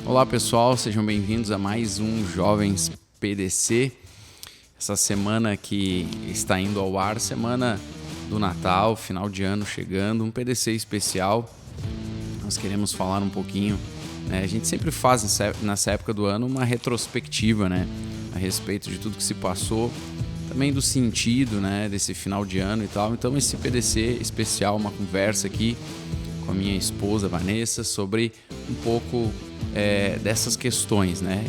Olá pessoal, sejam bem-vindos a mais um Jovens PDC. Essa semana que está indo ao ar, semana do Natal, final de ano chegando, um PDC especial. Nós queremos falar um pouquinho, né? A gente sempre faz nessa época do ano uma retrospectiva, né? A respeito de tudo que se passou, também do sentido, né? Desse final de ano e tal. Então esse PDC especial, uma conversa aqui com a minha esposa Vanessa sobre um pouco dessas questões, né?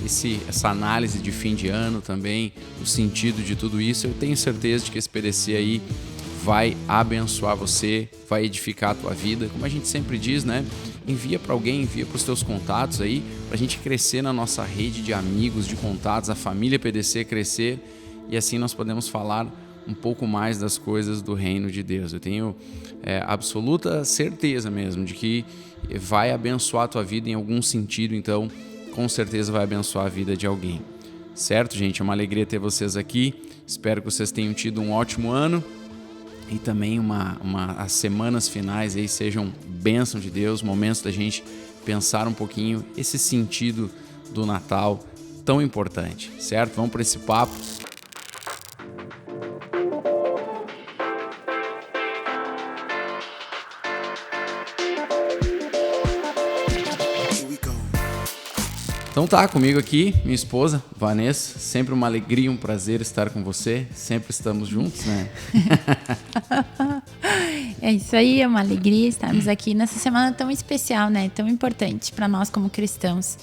Essa análise de fim de ano também, o sentido de tudo isso. Eu tenho certeza de que esse PDC aí vai abençoar você, vai edificar a tua vida. Como a gente sempre diz, né? Envia para alguém, envia para os teus contatos aí, para a gente crescer na nossa rede de amigos, de contatos, a família PDC crescer, e assim nós podemos falar um pouco mais das coisas do reino de Deus. Eu tenho absoluta certeza mesmo de que vai abençoar a tua vida em algum sentido, então com certeza vai abençoar a vida de alguém. Certo, gente? É uma alegria ter vocês aqui. Espero que vocês tenham tido um ótimo ano e também as semanas finais aí sejam bênção de Deus, momentos da gente pensar um pouquinho esse sentido do Natal tão importante, certo? Vamos para esse papo. Então tá, comigo aqui, minha esposa, Vanessa. Sempre uma alegria, um prazer estar com você. Sempre estamos juntos, né? É isso aí, é uma alegria estarmos aqui nessa semana tão especial, né? Tão importante para nós como cristãos.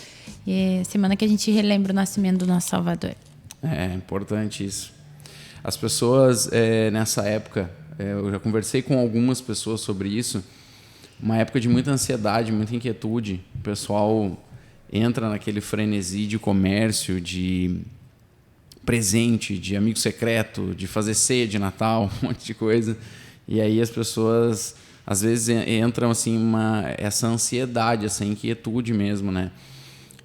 É semana que a gente relembra o nascimento do nosso Salvador. É importante isso. As pessoas, nessa época, eu já conversei com algumas pessoas sobre isso, uma época de muita ansiedade, muita inquietude. O pessoal entra naquele frenesi de comércio, de presente, de amigo secreto, de fazer ceia de Natal, um monte de coisa. E aí as pessoas, às vezes, entram assim, essa ansiedade, essa inquietude mesmo, né?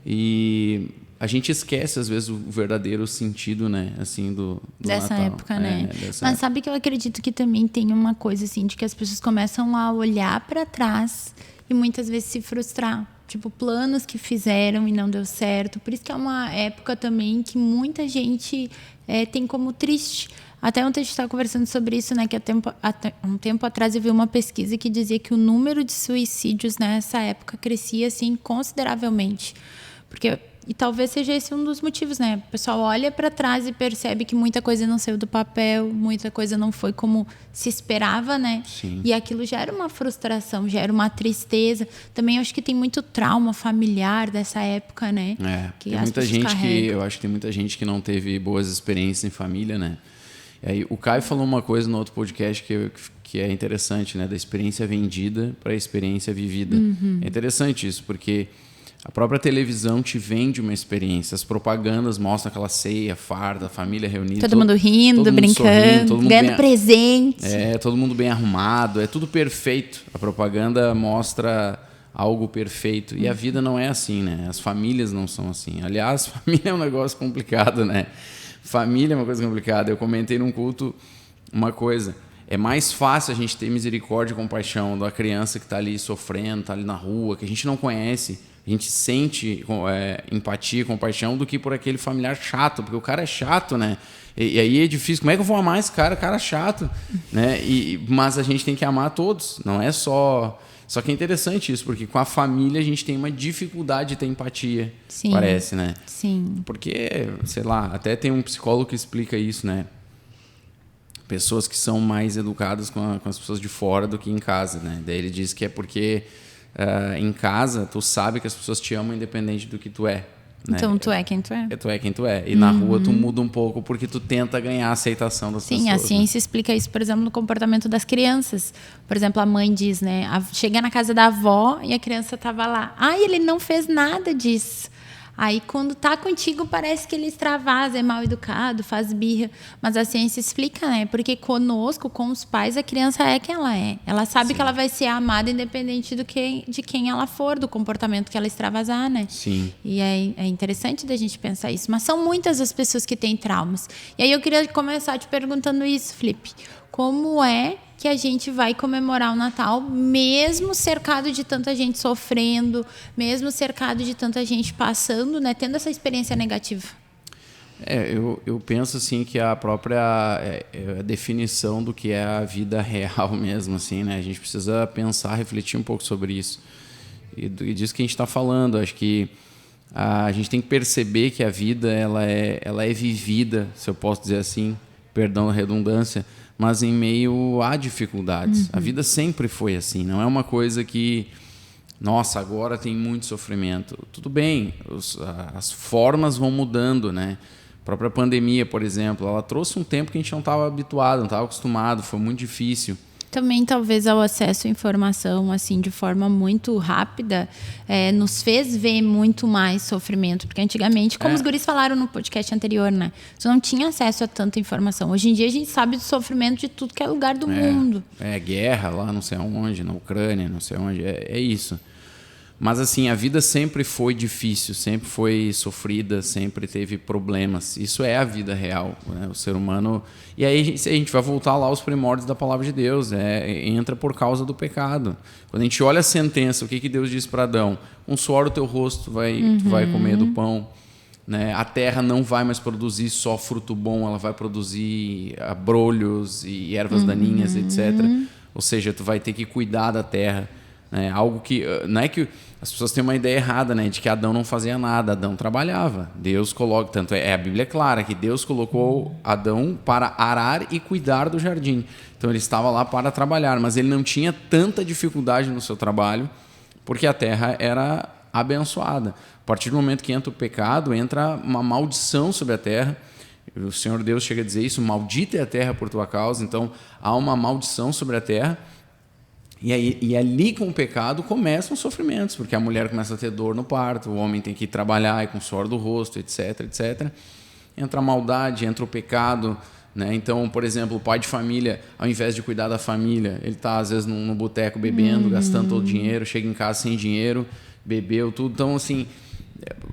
E a gente esquece, às vezes, o verdadeiro sentido, né? Assim, do dessa Natal. Época, né? Mas sabe que eu acredito que também tem uma coisa, assim, de que as pessoas começam a olhar para trás e muitas vezes se frustrar. Tipo, planos que fizeram e não deu certo. Por isso que é uma época também que muita gente tem como triste. Até ontem a gente estava conversando sobre isso, né? Que um tempo atrás eu vi uma pesquisa que dizia que o número de suicídios nessa época crescia, assim, consideravelmente. E talvez seja esse um dos motivos, né? O pessoal olha para trás e percebe que muita coisa não saiu do papel, muita coisa não foi como se esperava, né? Sim. E aquilo gera uma frustração, gera uma tristeza. Também acho que tem muito trauma familiar dessa época, né? Tem muita gente eu acho que tem muita gente que não teve boas experiências em família, né? E aí, o Caio falou uma coisa no outro podcast que é interessante, né? Da experiência vendida para a experiência vivida. É interessante isso, porque a própria televisão te vende uma experiência. As propagandas mostram aquela ceia, farda, a família reunida. Todo mundo rindo, todo brincando, mundo ganhando presente. Todo mundo bem arrumado. É tudo perfeito. A propaganda mostra algo perfeito. E a vida não é assim, né? As famílias não são assim. Aliás, família é um negócio complicado, né? Família é uma coisa complicada. Eu comentei num culto uma coisa. É mais fácil a gente ter misericórdia e compaixão da criança que está ali sofrendo, está ali na rua, que a gente não conhece. A gente sente empatia, compaixão, do que por aquele familiar chato, porque o cara é chato, né? E aí é difícil. Como é que eu vou amar esse cara? Cara chato, né? Mas a gente tem que amar todos, não é só... Só que é interessante isso, porque com a família a gente tem uma dificuldade de ter empatia, sim, parece, né? Sim. Porque, sei lá, até tem um psicólogo que explica isso, né? Pessoas que são mais educadas com as pessoas de fora do que em casa, né? Daí ele diz que é porque... em casa, tu sabe que as pessoas te amam independente do que tu é. Né? Então, tu é quem tu é. Tu é quem tu é. E na rua, tu muda um pouco porque tu tenta ganhar a aceitação das pessoas. Sim, a ciência explica isso, por exemplo, no comportamento das crianças. Por exemplo, a mãe diz, né? Chega na casa da avó e a criança estava lá. Ele não fez nada disso. Aí, quando tá contigo, parece que ele extravasa, é mal educado, faz birra. Mas a ciência explica, né? Porque conosco, com os pais, a criança é quem ela é. Ela sabe Sim. que ela vai ser amada independente de quem ela for, do comportamento que ela extravasar, né? Sim. E é interessante da gente pensar isso. Mas são muitas as pessoas que têm traumas. E aí eu queria começar te perguntando isso, Felipe. Como é que a gente vai comemorar o Natal, mesmo cercado de tanta gente sofrendo, mesmo cercado de tanta gente passando, né, tendo essa experiência negativa. Eu penso assim que a própria a definição do que é a vida real mesmo, assim, né? A gente precisa pensar, refletir um pouco sobre isso. E disso que a gente está falando, acho que a gente tem que perceber que a vida ela é vivida, se eu posso dizer assim, perdão a redundância, mas em meio a dificuldades. A vida sempre foi assim, não é uma coisa que, nossa, agora tem muito sofrimento. Tudo bem, as formas vão mudando, né? A própria pandemia, por exemplo, ela trouxe um tempo que a gente não estava habituado, não estava acostumado, foi muito difícil. Também, talvez, ao acesso à informação, assim, de forma muito rápida, nos fez ver muito mais sofrimento. Porque antigamente, como os guris falaram no podcast anterior, né? Você não tinha acesso a tanta informação. Hoje em dia, a gente sabe do sofrimento de tudo que é lugar do mundo. Guerra lá, não sei aonde, na Ucrânia, não sei onde, é isso. Mas, assim, a vida sempre foi difícil, sempre foi sofrida, sempre teve problemas. Isso é a vida real, né? O ser humano... E aí a gente vai voltar lá aos primórdios da palavra de Deus. Entra por causa do pecado. Quando a gente olha a sentença, o que Deus diz para Adão? Com suor o teu rosto tu vai comer do pão. Né? A terra não vai mais produzir só fruto bom, ela vai produzir abrolhos e ervas daninhas, etc. Ou seja, tu vai ter que cuidar da terra. Algo que não é que as pessoas têm uma ideia errada, né, de que Adão não fazia nada. Adão trabalhava. Deus coloca, tanto a Bíblia é clara que Deus colocou Adão para arar e cuidar do jardim. Então ele estava lá para trabalhar, mas ele não tinha tanta dificuldade no seu trabalho porque a terra era abençoada. A partir do momento que entra o pecado, entra uma maldição sobre a terra. O Senhor Deus chega a dizer isso: maldita é a terra por tua causa. Então há uma maldição sobre a terra. E ali com o pecado começam os sofrimentos, porque a mulher começa a ter dor no parto, o homem tem que ir trabalhar com suor do rosto, etc, etc. Entra a maldade, entra o pecado, né? Então, por exemplo, o pai de família, ao invés de cuidar da família, ele está às vezes no boteco bebendo, gastando todo o dinheiro, chega em casa sem dinheiro, bebeu tudo. Então, assim,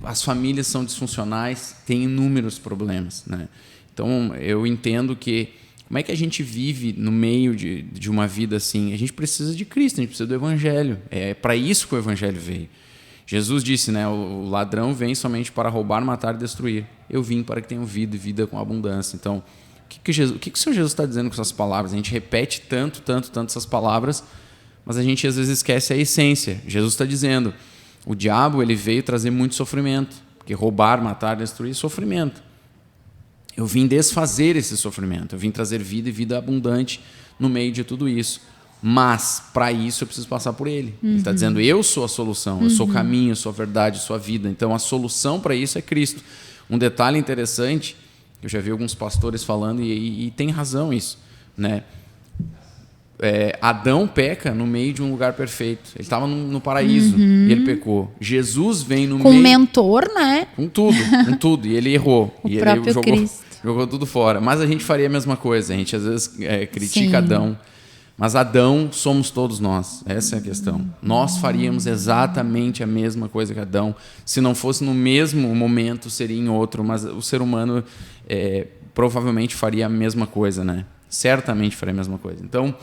as famílias são disfuncionais, têm inúmeros problemas, né? Então, eu entendo que como é que a gente vive no meio de uma vida assim? A gente precisa de Cristo, a gente precisa do Evangelho. É para isso que o Evangelho veio. Jesus disse, né? O ladrão vem somente para roubar, matar e destruir. Eu vim para que tenham vida e vida com abundância. Então, o que o Senhor Jesus está dizendo com essas palavras? A gente repete tanto essas palavras, mas a gente às vezes esquece a essência. Jesus está dizendo, o diabo ele veio trazer muito sofrimento, porque roubar, matar, destruir é sofrimento. Eu vim desfazer esse sofrimento, eu vim trazer vida e vida abundante no meio de tudo isso. Mas, para isso, eu preciso passar por ele. Ele está dizendo, eu sou a solução, eu sou o caminho, eu sou a verdade, eu sou a vida. Então, a solução para isso é Cristo. Um detalhe interessante, eu já vi alguns pastores falando, e tem razão isso, né? Adão peca no meio de um lugar perfeito. Ele estava no paraíso e ele pecou. Jesus vem no meio... Com mentor, né? Com tudo. E ele errou. O e próprio ele Cristo. Jogou tudo fora. Mas a gente faria a mesma coisa. A gente às vezes critica Adão. Mas Adão somos todos nós. Essa é a questão. Nós faríamos exatamente a mesma coisa que Adão. Se não fosse no mesmo momento, seria em outro. Mas o ser humano provavelmente faria a mesma coisa, né? Certamente faria a mesma coisa. Então,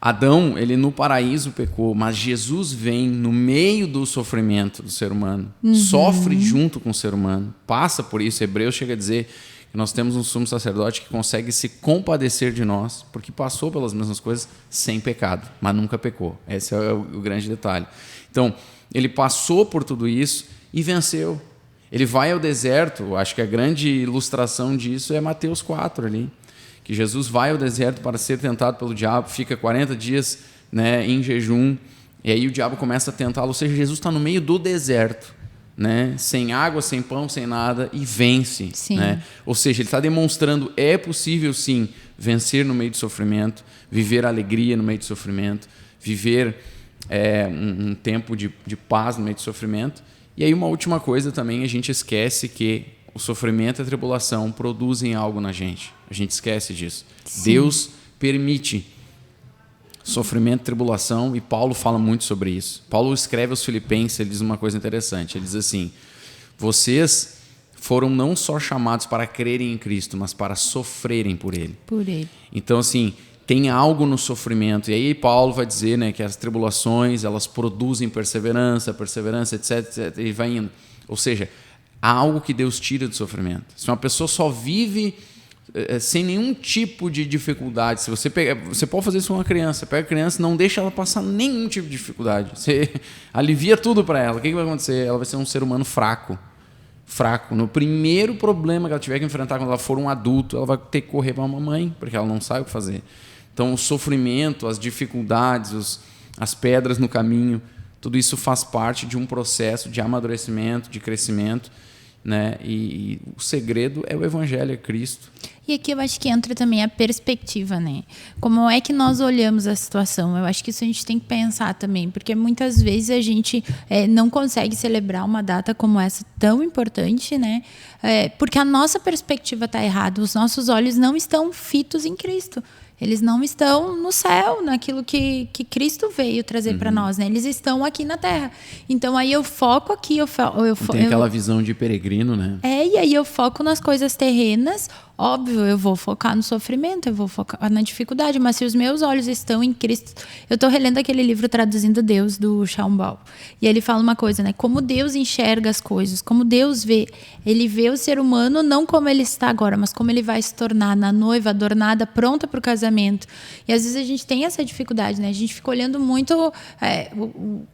Adão, ele no paraíso pecou, mas Jesus vem no meio do sofrimento do ser humano, sofre junto com o ser humano, passa por isso. Hebreus chega a dizer que nós temos um sumo sacerdote que consegue se compadecer de nós, porque passou pelas mesmas coisas sem pecado, mas nunca pecou. Esse é o grande detalhe. Então, ele passou por tudo isso e venceu. Ele vai ao deserto, acho que a grande ilustração disso é Mateus 4 ali. Que Jesus vai ao deserto para ser tentado pelo diabo, fica 40 dias, né, em jejum, e aí o diabo começa a tentá-lo. Ou seja, Jesus está no meio do deserto, né, sem água, sem pão, sem nada, e vence. Né? Ou seja, ele está demonstrando é possível sim vencer no meio do sofrimento, viver alegria no meio do sofrimento, viver um tempo de paz no meio do sofrimento. E aí uma última coisa também, a gente esquece que o sofrimento e a tribulação produzem algo na gente. A gente esquece disso. Sim. Deus permite sofrimento e tribulação, e Paulo fala muito sobre isso. Paulo escreve aos Filipenses, ele diz uma coisa interessante. Ele diz assim, vocês foram não só chamados para crerem em Cristo, mas para sofrerem por Ele. Por Ele. Então, assim, tem algo no sofrimento. E aí Paulo vai dizer, né, que as tribulações, elas produzem perseverança, etc, etc, e vai indo. Ou seja, há algo que Deus tira do sofrimento. Se uma pessoa só vive sem nenhum tipo de dificuldade, se você pode fazer isso com uma criança, pega a criança, não deixa ela passar nenhum tipo de dificuldade, você alivia tudo para ela, o que vai acontecer? Ela vai ser um ser humano fraco. No primeiro problema que ela tiver que enfrentar quando ela for um adulto, ela vai ter que correr para a mamãe, porque ela não sabe o que fazer. Então o sofrimento, as dificuldades, as pedras no caminho, tudo isso faz parte de um processo de amadurecimento, de crescimento, né? E o segredo é o Evangelho, é Cristo. E aqui eu acho que entra também a perspectiva, né? Como é que nós olhamos a situação? Eu acho que isso a gente tem que pensar também, porque muitas vezes a gente não consegue celebrar uma data como essa tão importante, né? Porque a nossa perspectiva está errada, os nossos olhos não estão fitos em Cristo. Eles não estão no céu, naquilo que Cristo veio trazer para nós, né? Eles estão aqui na Terra. Então, aí eu foco aqui. Tem aquela visão de peregrino, né? E aí eu foco nas coisas terrenas. Óbvio, eu vou focar no sofrimento, eu vou focar na dificuldade, mas se os meus olhos estão em Cristo... Eu estou relendo aquele livro Traduzindo Deus, do Schaumbaum. E ele fala uma coisa, né? Como Deus enxerga as coisas, como Deus vê. Ele vê o ser humano não como ele está agora, mas como ele vai se tornar na noiva, adornada, pronta para o casamento. E às vezes a gente tem essa dificuldade, né? A gente fica olhando muito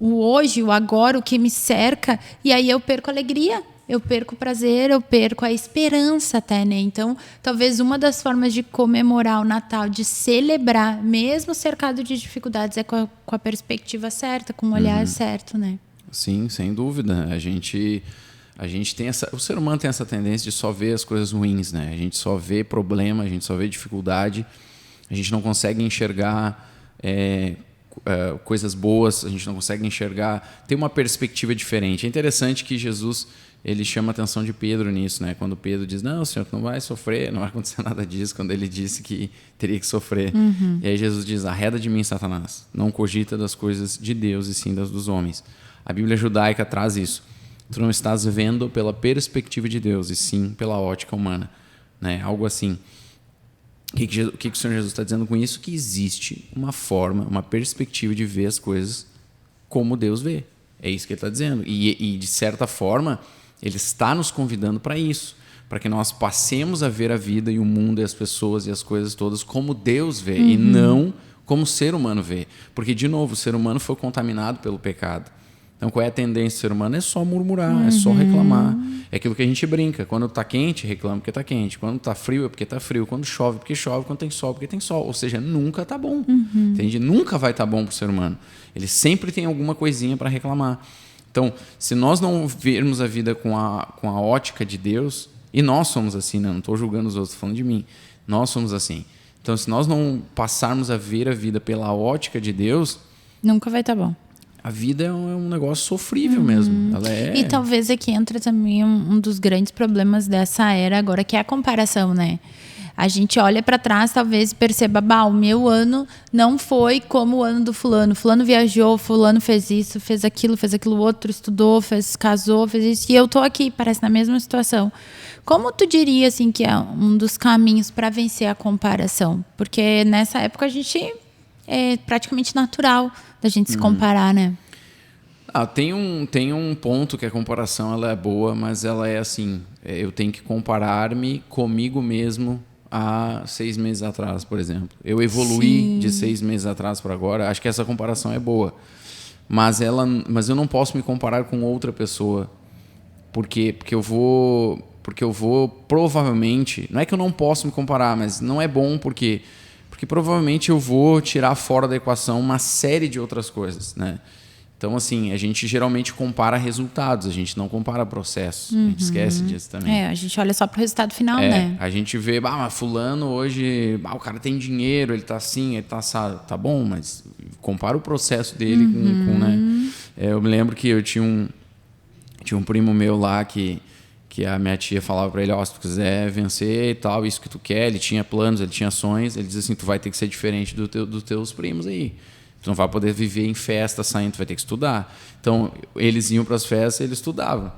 o hoje, o agora, o que me cerca, e aí eu perco a alegria. Eu perco o prazer, eu perco a esperança até, né? Então, talvez uma das formas de comemorar o Natal, de celebrar, mesmo cercado de dificuldades, é com a perspectiva certa, com o olhar certo, né? Sim, sem dúvida. A gente tem o ser humano tem essa tendência de só ver as coisas ruins, né? A gente só vê problema, a gente só vê dificuldade, a gente não consegue enxergar coisas boas, a gente não consegue enxergar, ter uma perspectiva diferente. É interessante que Jesus... ele chama a atenção de Pedro nisso, né? Quando Pedro diz, não, Senhor, tu não vai sofrer, não vai acontecer nada disso, quando ele disse que teria que sofrer. E aí Jesus diz, arreda de mim, Satanás, não cogita das coisas de Deus e sim das dos homens. A Bíblia judaica traz isso. Tu não estás vendo pela perspectiva de Deus e sim pela ótica humana, né? Algo assim. O que o Senhor Jesus está dizendo com isso? Que existe uma forma, uma perspectiva de ver as coisas como Deus vê. É isso que ele está dizendo. E de certa forma... ele está nos convidando para isso, para que nós passemos a ver a vida e o mundo e as pessoas e as coisas todas como Deus vê e não como o ser humano vê. Porque, de novo, o ser humano foi contaminado pelo pecado. Então, qual é a tendência do ser humano? É só murmurar, é só reclamar. É aquilo que a gente brinca. Quando está quente, reclama porque está quente. Quando está frio, é porque está frio. Quando chove, porque chove. Quando tem sol, porque tem sol. Ou seja, nunca está bom. Entende? Nunca vai estar bom para o ser humano. Ele sempre tem alguma coisinha para reclamar. Então, se nós não vermos a vida com a ótica de Deus, e nós somos assim, né? Não estou julgando os outros, estou falando de mim. Nós somos assim. Então, se nós não passarmos a ver a vida pela ótica de Deus... nunca vai estar bom. A vida é um negócio sofrível mesmo. Ela E talvez aqui entra também um dos grandes problemas dessa era agora, que é a comparação, né? A gente olha para trás, talvez, e perceba, o meu ano não foi como o ano do fulano. Fulano viajou, fulano fez isso, fez aquilo outro, estudou, casou, fez isso. E eu tô aqui, parece, na mesma situação. Como tu diria, assim, que é um dos caminhos para vencer a comparação? Porque nessa época a gente é praticamente natural da gente se comparar, né? Tem um ponto que a comparação ela é boa, mas ela é assim, eu tenho que comparar-me comigo mesmo há 6 meses atrás, por exemplo. Eu evoluí de 6 meses atrás para agora, acho que essa comparação é boa. Mas eu não posso me comparar com outra pessoa, porque eu vou provavelmente, não é que eu não posso me comparar, mas não é bom porque provavelmente eu vou tirar fora da equação uma série de outras coisas, né? Então, assim, a gente geralmente compara resultados, a gente não compara processos. A gente esquece disso também. A gente olha só pro resultado final, né? A gente vê, mas fulano hoje, o cara tem dinheiro, ele tá assim, ele tá assado. Tá bom, mas compara o processo dele com né? Eu me lembro que eu tinha um primo meu lá que a minha tia falava para ele, se tu quiser vencer e tal, isso que tu quer, ele tinha planos, ele tinha sonhos, ele dizia assim, tu vai ter que ser diferente dos teus primos aí. Tu não vai poder viver em festa saindo, tu vai ter que estudar. Então, eles iam para as festas e eles estudavam.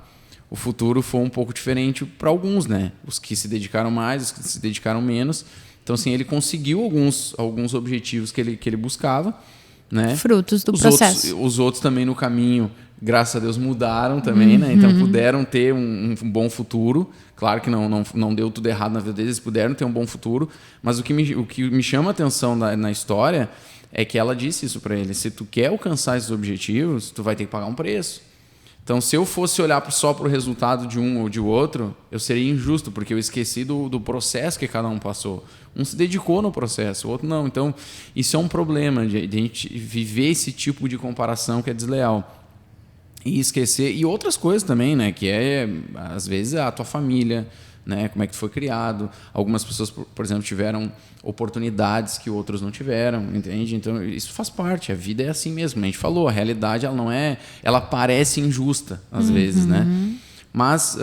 O futuro foi um pouco diferente para alguns, né? Os que se dedicaram mais, os que se dedicaram menos. Então, assim, ele conseguiu alguns objetivos que ele buscava, né? Frutos do processo. Os outros também no caminho, graças a Deus, mudaram também, né? Então puderam ter um bom futuro. Claro que não deu tudo errado na vida deles, eles puderam ter um bom futuro. Mas o que me chama a atenção na história é que ela disse isso para ele: se tu quer alcançar esses objetivos, tu vai ter que pagar um preço. Então, se eu fosse olhar só para o resultado de um ou de outro, eu seria injusto, porque eu esqueci do processo que cada um passou. Um se dedicou no processo, o outro não. Então, isso é um problema de a gente viver esse tipo de comparação que é desleal. E esquecer... E outras coisas também, né? Que às vezes, a tua família, né? Como é que tu foi criado. Algumas pessoas, por exemplo, tiveram oportunidades que outros não tiveram, entende? Então, isso faz parte. A vida é assim mesmo. A gente falou, a realidade, ela não é... Ela parece injusta, às vezes, né? Mas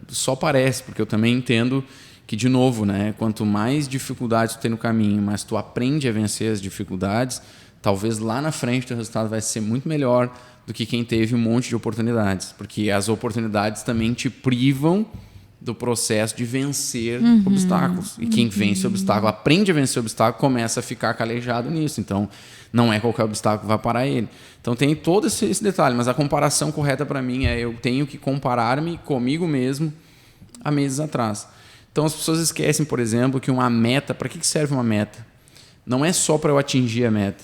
só parece, porque eu também entendo que, de novo, né? Quanto mais dificuldades tu tem no caminho, mais tu aprende a vencer as dificuldades, talvez lá na frente o teu resultado vai ser muito melhor do que quem teve um monte de oportunidades. Porque as oportunidades também te privam do processo de vencer obstáculos. E quem vence o obstáculo, aprende a vencer o obstáculo, começa a ficar calejado nisso. Então, não é qualquer obstáculo que vai parar ele. Então, tem todo esse detalhe. Mas a comparação correta para mim é: eu tenho que comparar-me comigo mesmo há meses atrás. Então, as pessoas esquecem, por exemplo, que uma meta... Para que serve uma meta? Não é só para eu atingir a meta,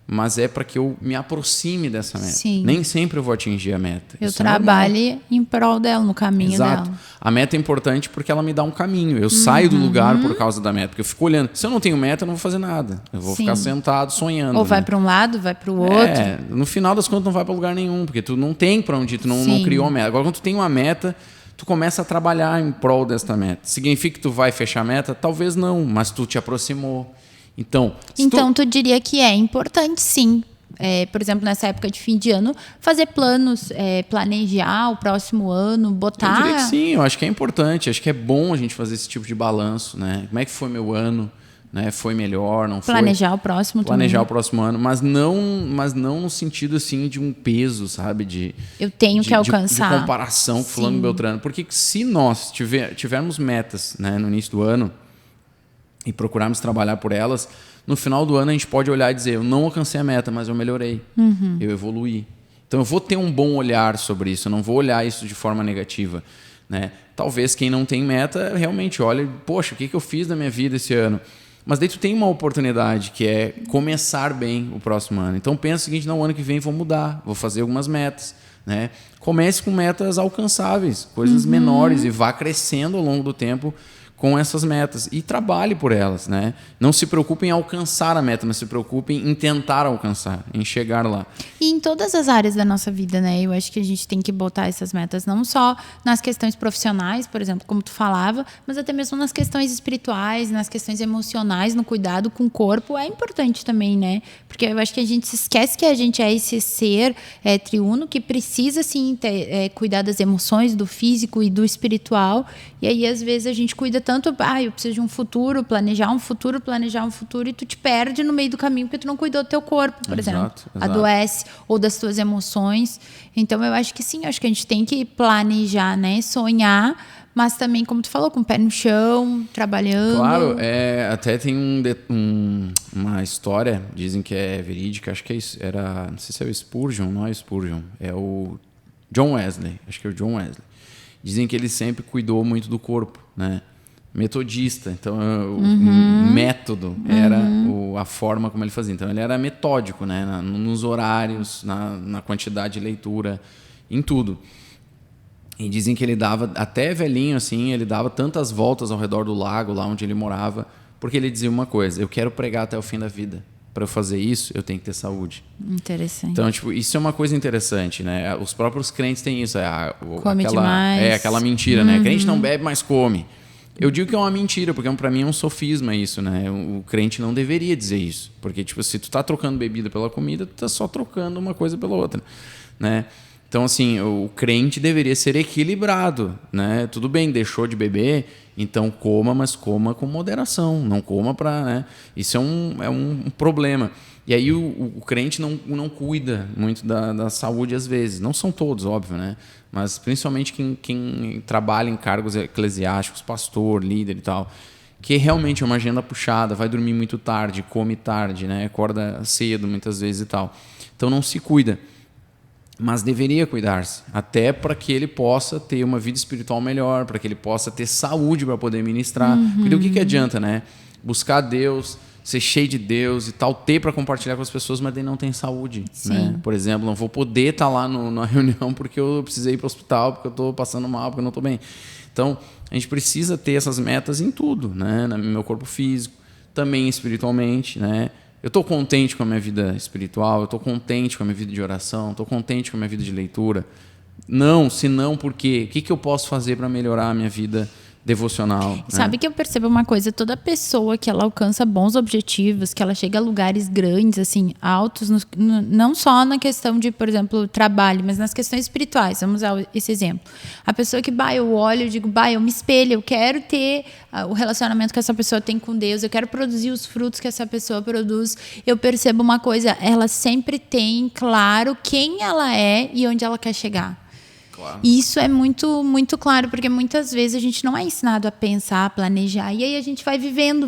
mas é para que eu me aproxime dessa meta. Sim. Nem sempre eu vou atingir a meta. Eu trabalho em prol dela, no caminho Exato. dela. A meta é importante porque ela me dá um caminho. Eu saio do lugar por causa da meta. Porque eu fico olhando. Se eu não tenho meta, eu não vou fazer nada. Eu vou ficar sentado, sonhando. Ou vai para um lado, vai para o outro. No final das contas, não vai para lugar nenhum. Porque tu não tem para onde ir, tu não criou uma meta. Agora, quando tu tem uma meta, tu começa a trabalhar em prol desta meta. Significa que tu vai fechar a meta? Talvez não, mas tu te aproximou. Então tu diria que é importante, sim. Por exemplo, nessa época de fim de ano, fazer planos, planejar o próximo ano, botar... Eu diria que sim, eu acho que é importante. Acho que é bom a gente fazer esse tipo de balanço, né? Como é que foi meu ano? Né? Foi melhor, não foi? Planejar o próximo Planejar também. o próximo ano, mas não no sentido assim de um peso, sabe? Eu tenho que alcançar. De comparação com fulano e beltrano. Porque se nós tivermos metas, né, no início do ano e procurarmos trabalhar por elas, no final do ano a gente pode olhar e dizer: eu não alcancei a meta, mas eu melhorei, eu evoluí. Então eu vou ter um bom olhar sobre isso, eu não vou olhar isso de forma negativa, né? Talvez quem não tem meta realmente olhe: poxa, o que eu fiz na minha vida esse ano? Mas daí tu tem uma oportunidade, que é começar bem o próximo ano. Então pensa o seguinte: não, o ano que vem vou mudar, vou fazer algumas metas, né? Comece com metas alcançáveis, coisas menores, e vá crescendo ao longo do tempo com essas metas e trabalhe por elas, né? Não se preocupe em alcançar a meta, mas se preocupe em tentar alcançar, em chegar lá. E em todas as áreas da nossa vida, né? Eu acho que a gente tem que botar essas metas não só nas questões profissionais, por exemplo, como tu falava, mas até mesmo nas questões espirituais, nas questões emocionais, no cuidado com o corpo. É importante também, né? Porque eu acho que a gente se esquece que a gente é esse ser triuno que precisa, sim, cuidar das emoções, do físico e do espiritual. E aí, às vezes, a gente cuida tanto, eu preciso de um futuro, planejar um futuro, e tu te perde no meio do caminho porque tu não cuidou do teu corpo, por exemplo. Adoece, ou das tuas emoções. Então, eu acho que sim, acho que a gente tem que planejar, né? Sonhar, mas também, como tu falou, com o pé no chão, trabalhando. Claro, até tem uma história, dizem que é verídica, acho que não sei se é o Spurgeon, não é o Spurgeon, é o John Wesley, acho que é o John Wesley. Dizem que ele sempre cuidou muito do corpo, né? Metodista, então o método era a forma como ele fazia. Então ele era metódico, né? Nos horários, na quantidade de leitura, em tudo. E dizem que ele dava, até velhinho assim, ele dava tantas voltas ao redor do lago, lá onde ele morava, porque ele dizia uma coisa: eu quero pregar até o fim da vida. Para eu fazer isso, eu tenho que ter saúde. Interessante. Então, isso é uma coisa interessante, né? Os próprios crentes têm isso. Come demais. Aquela mentira, né? Crente não bebe, mas come. Eu digo que é uma mentira, porque para mim é um sofisma isso, né? O crente não deveria dizer isso. Porque, se tu tá trocando bebida pela comida, tu tá só trocando uma coisa pela outra, né? Então, assim, o crente deveria ser equilibrado, né? Tudo bem, deixou de beber, então coma, mas coma com moderação. Não coma para... Né? Isso é um problema. E aí o crente não cuida muito da saúde às vezes. Não são todos, óbvio, né? Mas principalmente quem trabalha em cargos eclesiásticos, pastor, líder e tal. que realmente é uma agenda puxada, vai dormir muito tarde, come tarde, né? Acorda cedo muitas vezes e tal. Então não se cuida. Mas deveria cuidar-se, até para que ele possa ter uma vida espiritual melhor, para que ele possa ter saúde para poder ministrar. Porque o que adianta, né? Buscar Deus, ser cheio de Deus e tal, ter para compartilhar com as pessoas, mas daí não tem saúde. Né? Por exemplo, não vou poder estar lá na reunião porque eu precisei ir para o hospital, porque eu estou passando mal, porque eu não estou bem. Então, a gente precisa ter essas metas em tudo, né? No meu corpo físico, também espiritualmente, né? Eu estou contente com a minha vida espiritual, eu estou contente com a minha vida de oração, estou contente com a minha vida de leitura. Não, se não, por quê? O que eu posso fazer para melhorar a minha vida devocional? Sabe, né? que eu percebo uma coisa, toda pessoa que ela alcança bons objetivos, que ela chega a lugares grandes, assim, altos, não só na questão de, por exemplo, trabalho, mas nas questões espirituais, vamos usar esse exemplo. A pessoa que, eu olho, eu digo, eu me espelho, eu quero ter o relacionamento que essa pessoa tem com Deus, eu quero produzir os frutos que essa pessoa produz. Eu percebo uma coisa, ela sempre tem claro quem ela é e onde ela quer chegar. Claro. E isso é muito, muito claro, porque muitas vezes a gente não é ensinado a pensar, a planejar, e aí a gente vai vivendo,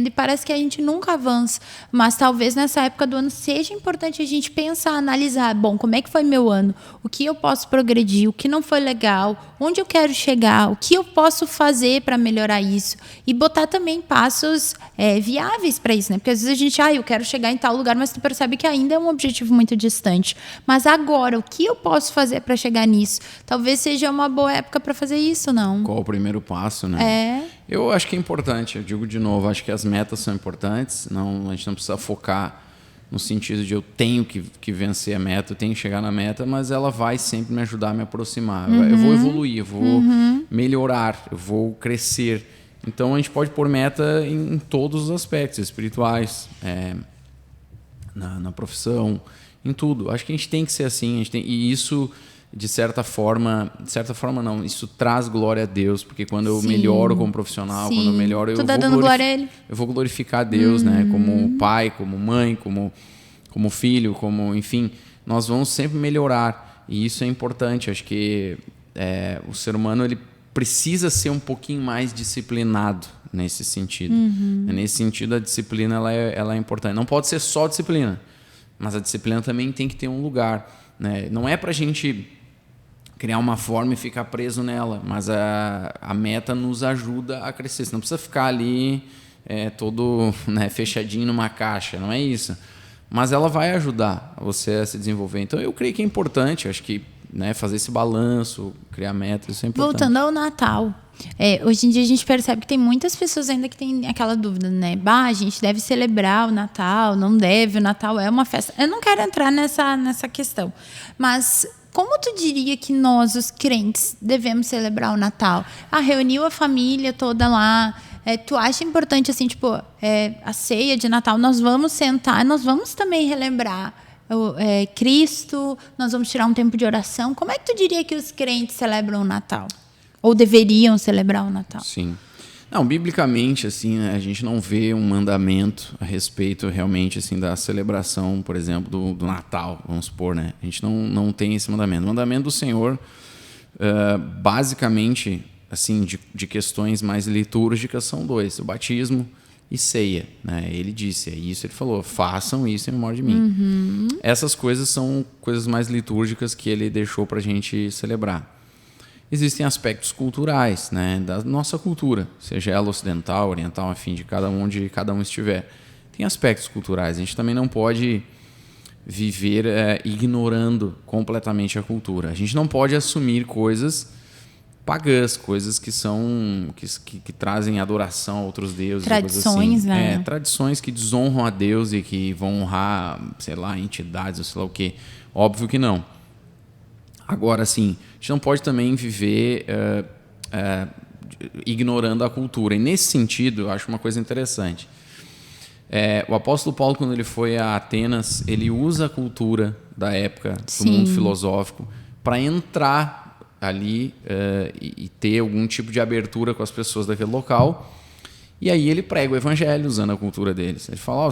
e parece que a gente nunca avança. Mas talvez nessa época do ano seja importante a gente pensar, analisar, bom, como é que foi meu ano? O que eu posso progredir? O que não foi legal? Onde eu quero chegar? O que eu posso fazer para melhorar isso? E botar também passos viáveis para isso, né? Porque às vezes a gente, eu quero chegar em tal lugar, mas tu percebe que ainda é um objetivo muito distante. Mas agora, o que eu posso fazer para chegar nisso? Talvez seja uma boa época para fazer isso, não? Qual o primeiro passo, né? Eu acho que é importante, eu digo de novo, acho que as metas são importantes, a gente não precisa focar no sentido de eu tenho que vencer a meta, eu tenho que chegar na meta, mas ela vai sempre me ajudar a me aproximar. Eu vou evoluir, eu vou melhorar, eu vou crescer. Então a gente pode pôr meta em todos os aspectos, espirituais, na profissão, em tudo. Acho que a gente tem que ser assim, e isso... De certa forma não, isso traz glória a Deus, porque quando eu melhoro como profissional, quando eu melhoro, eu vou glorificar a Deus, né? Como pai, como mãe, como filho, enfim, nós vamos sempre melhorar, e isso é importante. Acho que o ser humano ele precisa ser um pouquinho mais disciplinado nesse sentido. Nesse sentido, a disciplina ela é importante. Não pode ser só disciplina, mas a disciplina também tem que ter um lugar, né? Não é para a gente criar uma forma e ficar preso nela, mas a meta nos ajuda a crescer. Você não precisa ficar ali todo, né, fechadinho numa caixa, não é isso. Mas ela vai ajudar você a se desenvolver. Então eu creio que é importante, acho que, né, fazer esse balanço, criar metas, isso é importante. Voltando ao Natal, hoje em dia a gente percebe que tem muitas pessoas ainda que têm aquela dúvida, né? A gente deve celebrar o Natal, não deve, o Natal é uma festa. Eu não quero entrar nessa questão, mas... Como tu diria que nós, os crentes, devemos celebrar o Natal? Reuniu a família toda lá. Tu acha importante, assim, a ceia de Natal? Nós vamos sentar, nós vamos também relembrar Cristo, nós vamos tirar um tempo de oração. Como é que tu diria que os crentes celebram o Natal? Ou deveriam celebrar o Natal? Sim. Não, biblicamente, assim, né, a gente não vê um mandamento a respeito realmente assim, da celebração, por exemplo, do Natal, vamos supor, né? A gente não tem esse mandamento. O mandamento do Senhor, basicamente, assim, de questões mais litúrgicas, são dois: o batismo e ceia, né? Ele disse, ele falou, façam isso em memória de mim. Essas coisas são coisas mais litúrgicas que ele deixou para a gente celebrar. Existem aspectos culturais, né, da nossa cultura, seja ela ocidental, oriental, enfim, de cada um estiver. Tem aspectos culturais. A gente também não pode viver ignorando completamente a cultura. A gente não pode assumir coisas pagãs, coisas que são que trazem adoração a outros deuses, tradições, assim. né? Tradições que desonram a Deus e que vão honrar, sei lá, entidades ou sei lá o quê. Óbvio que não. Agora, assim, a gente não pode também viver ignorando a cultura. E, nesse sentido, eu acho uma coisa interessante. O apóstolo Paulo, quando ele foi a Atenas, ele usa a cultura da época, do mundo filosófico, para entrar ali e ter algum tipo de abertura com as pessoas daquele local. E aí ele prega o evangelho usando a cultura deles. Ele fala,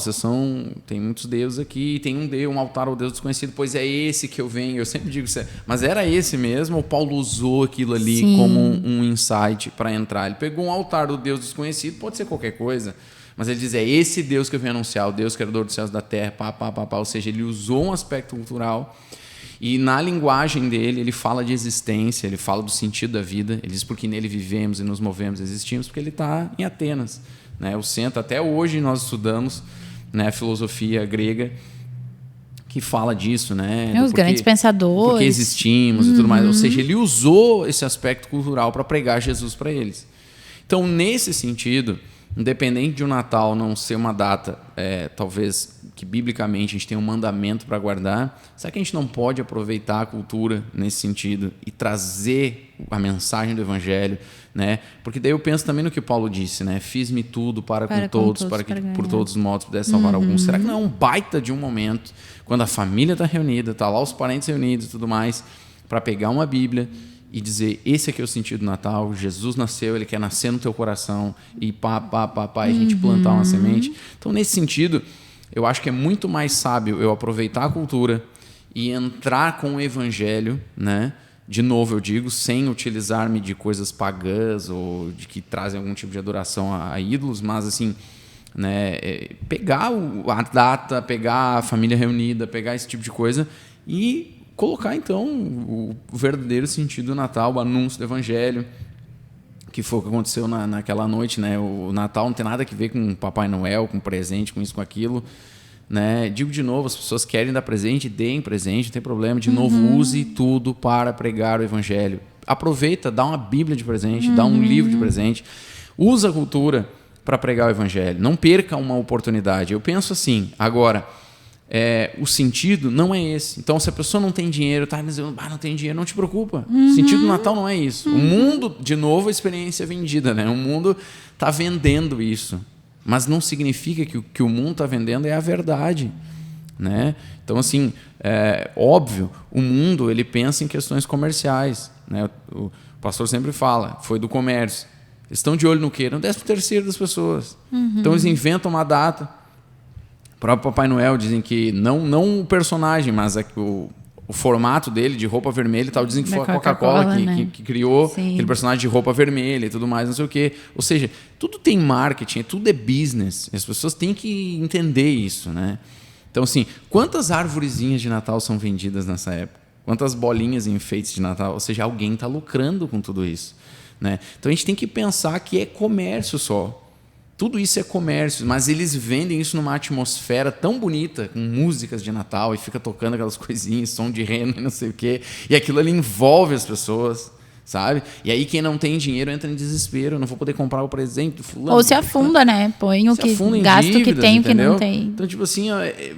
tem muitos deuses aqui, tem um altar ao Deus desconhecido, pois é esse que eu venho. Eu sempre digo, mas era esse mesmo ou Paulo usou aquilo ali como um insight para entrar? Ele pegou um altar do Deus desconhecido, pode ser qualquer coisa, mas ele diz, é esse Deus que eu venho anunciar, o Deus criador dos céus e da terra, ou seja, ele usou um aspecto cultural. E na linguagem dele, ele fala de existência, ele fala do sentido da vida, ele diz porque nele vivemos e nos movemos, existimos, porque ele está em Atenas, né? O centro, até hoje nós estudamos, né, a filosofia grega, que fala disso, né? Os grandes pensadores. Porque existimos e tudo mais. Ou seja, ele usou esse aspecto cultural para pregar Jesus para eles. Então, nesse sentido, independente de o Natal não ser uma data, talvez que biblicamente a gente tem um mandamento para guardar, será que a gente não pode aproveitar a cultura nesse sentido e trazer a mensagem do Evangelho, né? Porque daí eu penso também no que Paulo disse, né? Fiz-me tudo para com todos, para que por todos os modos pudesse salvar alguns. Será que não é um baita de um momento, quando a família está reunida, está lá os parentes reunidos e tudo mais, para pegar uma Bíblia e dizer, esse aqui é o sentido do Natal, Jesus nasceu, ele quer nascer no teu coração, e e a gente plantar uma semente. Então, nesse sentido, eu acho que é muito mais sábio eu aproveitar a cultura e entrar com o Evangelho, né? De novo, eu digo, sem utilizar-me de coisas pagãs ou de que trazem algum tipo de adoração a ídolos, mas assim, né? Pegar a data, pegar a família reunida, pegar esse tipo de coisa e colocar, então, o verdadeiro sentido do Natal, o anúncio do Evangelho, que foi o que aconteceu naquela noite, né? O Natal não tem nada a ver com Papai Noel, com presente, com isso, com aquilo, né? Digo de novo, as pessoas querem dar presente, deem presente, não tem problema. De novo, use tudo para pregar o Evangelho. Aproveita, dá uma Bíblia de presente, dá um livro de presente. Usa a cultura para pregar o Evangelho. Não perca uma oportunidade. Eu penso assim, agora... o sentido não é esse. Então, se a pessoa não tem dinheiro, tá dizendo, não tem dinheiro, não te preocupa. O sentido do Natal não é isso. O mundo, de novo, a experiência é vendida, né? O mundo está vendendo isso. Mas não significa que o que o mundo está vendendo é a verdade, né? Então, assim, óbvio, o mundo ele pensa em questões comerciais, né? O pastor sempre fala, foi do comércio. Eles estão de olho no quê? No 13º das pessoas. Então, eles inventam uma data. O próprio Papai Noel dizem que não o personagem, mas o formato dele de roupa vermelha e tal, dizem que foi a Coca-Cola né? que criou Sim. aquele personagem de roupa vermelha e tudo mais, não sei o quê. Ou seja, tudo tem marketing, tudo é business. As pessoas têm que entender isso, né? Então, assim, quantas arvorezinhas de Natal são vendidas nessa época? Quantas bolinhas e enfeites de Natal? Ou seja, alguém está lucrando com tudo isso, né? Então, a gente tem que pensar que é comércio só. Tudo isso é comércio, mas eles vendem isso numa atmosfera tão bonita, com músicas de Natal, e fica tocando aquelas coisinhas, som de reno e não sei o quê, e aquilo ali envolve as pessoas, sabe? E aí quem não tem dinheiro entra em desespero, não vou poder comprar o presente do fulano. Ou se afunda, né? Põe o que gasto dívidas, que tem, o que não tem. Então, tipo assim,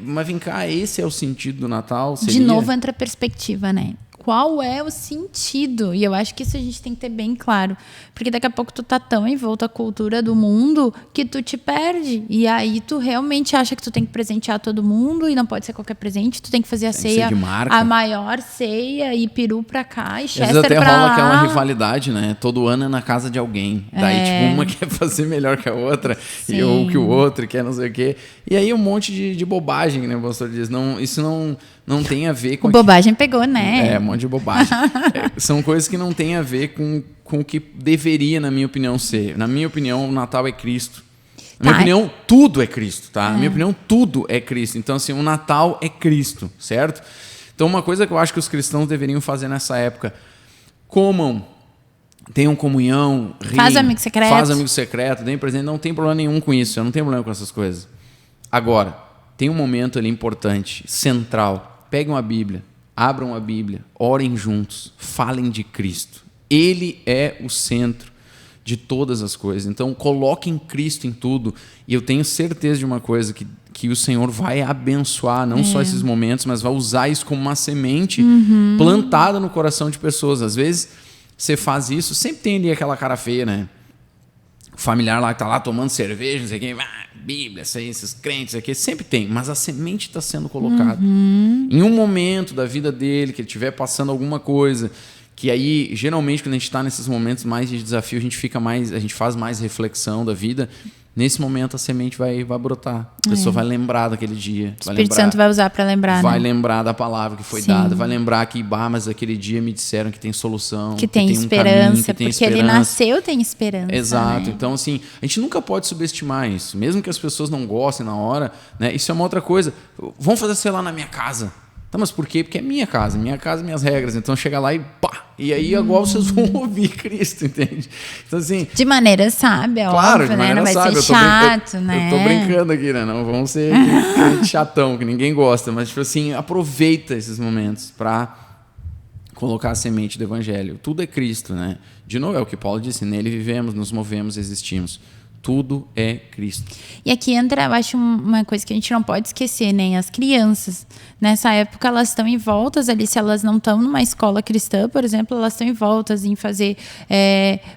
mas vem cá, esse é o sentido do Natal? Seria? De novo entra a perspectiva, né? Qual é o sentido? E eu acho que isso a gente tem que ter bem claro. Porque daqui a pouco tu tá tão envolto à cultura do mundo que tu te perde. E aí tu realmente acha que tu tem que presentear todo mundo e não pode ser qualquer presente. Tu tem que fazer a ceia, a maior ceia e peru pra cá e Chester pra lá. Às vezes até rola aquela rivalidade, né? Todo ano é na casa de alguém. Daí tipo uma quer fazer melhor que a outra ou que o outro quer não sei o quê. E aí um monte de bobagem, né? O pastor diz. Isso não tem a ver com... Bobagem pegou, né? Um monte de bobagem. São coisas que não têm a ver com o que deveria, na minha opinião, ser. Na minha opinião, o Natal é Cristo. Na minha opinião, tudo é Cristo, tá? Na minha opinião, tudo é Cristo. Então, assim, o Natal é Cristo, certo? Então, uma coisa que eu acho que os cristãos deveriam fazer nessa época, comam, tenham comunhão, riem, faz amigo secreto, deem presente, não tem problema nenhum com isso, eu não tenho problema com essas coisas. Agora, tem um momento ali importante, central. Peguem uma Bíblia, abram a Bíblia, orem juntos, falem de Cristo. Ele é o centro de todas as coisas. Então, coloquem Cristo em tudo. E eu tenho certeza de uma coisa, que o Senhor vai abençoar, não só esses momentos, mas vai usar isso como uma semente plantada no coração de pessoas. Às vezes, você faz isso, sempre tem ali aquela cara feia, né? O familiar lá que está lá tomando cerveja, não sei o quê, Bíblia, esses crentes aqui, sempre tem, mas a semente está sendo colocada. Em um momento da vida dele, que ele estiver passando alguma coisa, que aí, geralmente, quando a gente está nesses momentos mais de desafio, a gente faz mais reflexão da vida, nesse momento a semente vai brotar. A pessoa vai lembrar daquele dia. O Espírito Santo vai usar para lembrar, vai né? lembrar da palavra que foi dada. Vai lembrar que, mas aquele dia me disseram que tem solução. Que tem esperança. Um caminho, que tem porque ele nasceu tem esperança. Exato. Né? Então, assim, a gente nunca pode subestimar isso. Mesmo que as pessoas não gostem na hora, né? Isso é uma outra coisa. Vamos fazer, sei lá, na minha casa. Tá, mas por quê? Porque é minha casa, minhas regras. Então chega lá e pá! E aí agora vocês vão ouvir Cristo, entende? Então, assim, de maneira sábia, claro, óbvio, de maneira né? Não vai sábia. ser chato, né? Eu tô brincando aqui, né? Não vamos ser chatão, que ninguém gosta. Mas, tipo assim, aproveita esses momentos para colocar a semente do evangelho. Tudo é Cristo, né? De novo, é o que Paulo disse, nele vivemos, nos movemos, existimos. Tudo é Cristo. E aqui entra, eu acho, uma coisa que a gente não pode esquecer, né? As crianças. Nessa época, elas estão envoltas ali, se elas não estão numa escola cristã, por exemplo, elas estão envoltas em fazer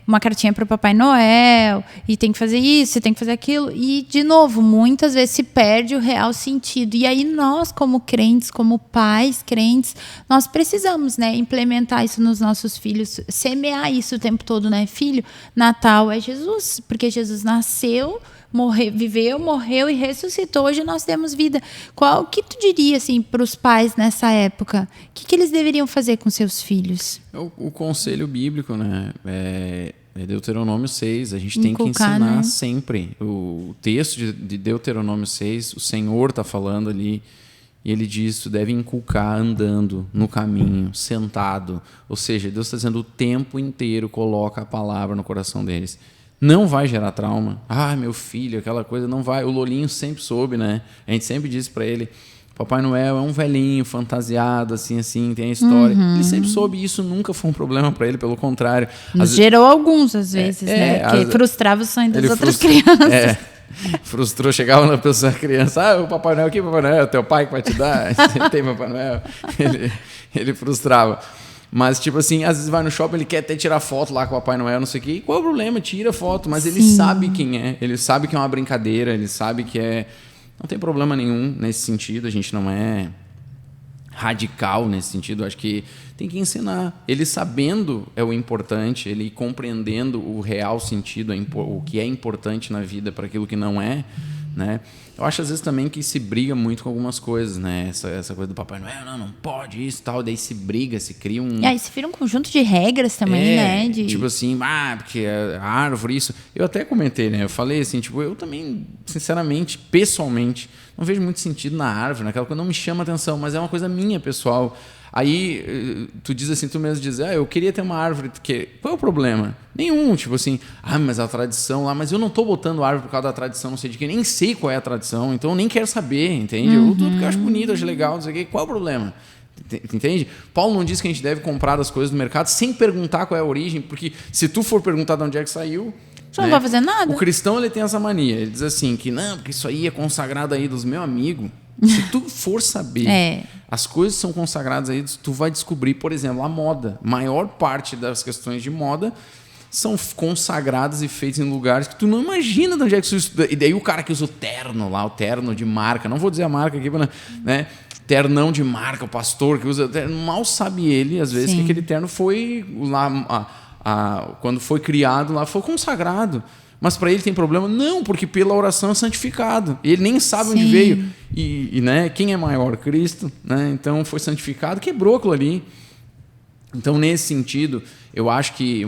uma cartinha para o Papai Noel, e tem que fazer isso, e tem que fazer aquilo. E, de novo, muitas vezes se perde o real sentido. E aí nós, como crentes, como pais crentes, nós precisamos, né, implementar isso nos nossos filhos, semear isso o tempo todo, né? Filho, Natal é Jesus, porque Jesus nasceu, viveu, morreu e ressuscitou. Hoje nós temos vida. Qual que tu diria assim para os pais nessa época? O que eles deveriam fazer com seus filhos? O conselho bíblico, né? É Deuteronômio 6. A gente tem que Inculcar, ensinar, né? sempre. O texto de Deuteronômio 6, o Senhor está falando ali. E ele diz, tu deve inculcar andando no caminho, sentado. Ou seja, Deus está dizendo o tempo inteiro, coloca a palavra no coração deles. Não vai gerar trauma. Ah, meu filho, aquela coisa, não vai. O Lolinho sempre soube, né? A gente sempre disse para ele, Papai Noel é um velhinho fantasiado, assim, tem a história. Ele sempre soube, e isso nunca foi um problema para ele, pelo contrário. Gerou alguns, às vezes, né? Porque frustrava o sonho das outras crianças. Frustrou, chegava na pessoa, criança, o Papai Noel aqui, Papai Noel, é teu pai que vai te dar, você tem Papai Noel. Ele frustrava. Mas, tipo assim, às vezes vai no shopping, ele quer até tirar foto lá com o Papai Noel, não sei o quê. E qual é o problema? Tira foto, mas ele sabe quem é. Ele sabe que é uma brincadeira, ele sabe que é... Não tem problema nenhum nesse sentido, a gente não é radical nesse sentido. Acho que tem que ensinar. Ele sabendo é o importante, ele compreendendo o real sentido, o que é importante na vida para aquilo que não é, né? Eu acho às vezes também que se briga muito com algumas coisas, né? Essa coisa do Papai Noel, não pode isso e tal, daí se briga, se cria um... E aí se vira um conjunto de regras também, né? Tipo assim, porque a árvore, isso... Eu até comentei, né? Eu falei assim, tipo, eu também, sinceramente, pessoalmente, não vejo muito sentido na árvore, naquela coisa, não me chama atenção, mas é uma coisa minha, pessoal. Aí tu diz assim, tu mesmo diz, eu queria ter uma árvore, qual é o problema? Nenhum, tipo assim, mas a tradição lá, mas eu não tô botando árvore por causa da tradição, não sei de quê, nem sei qual é a tradição, então eu nem quero saber, entende? Eu tudo que eu acho bonito, acho legal, não sei o quê, qual é o problema? Entende? Paulo não diz que a gente deve comprar as coisas do mercado sem perguntar qual é a origem, porque se tu for perguntar de onde é que saiu, você não vai fazer nada. O cristão, ele tem essa mania, ele diz assim, que não, porque isso aí é consagrado a ídolos, meu amigo. Se tu for saber, as coisas que são consagradas a ídolos, tu vai descobrir, por exemplo, a moda. A maior parte das questões de moda são consagradas e feitas em lugares que tu não imagina de onde é que isso... E daí o cara que usa o terno lá, o terno de marca, não vou dizer a marca aqui, né? Ternão de marca, o pastor que usa terno, mal sabe ele, às vezes, que aquele terno foi lá, quando foi criado lá, foi consagrado. Mas para ele tem problema? Não, porque pela oração é santificado. Ele nem sabe onde veio. E né, quem é maior? Cristo. Né? Então foi santificado, quebrou aquilo ali. Então, nesse sentido, eu acho que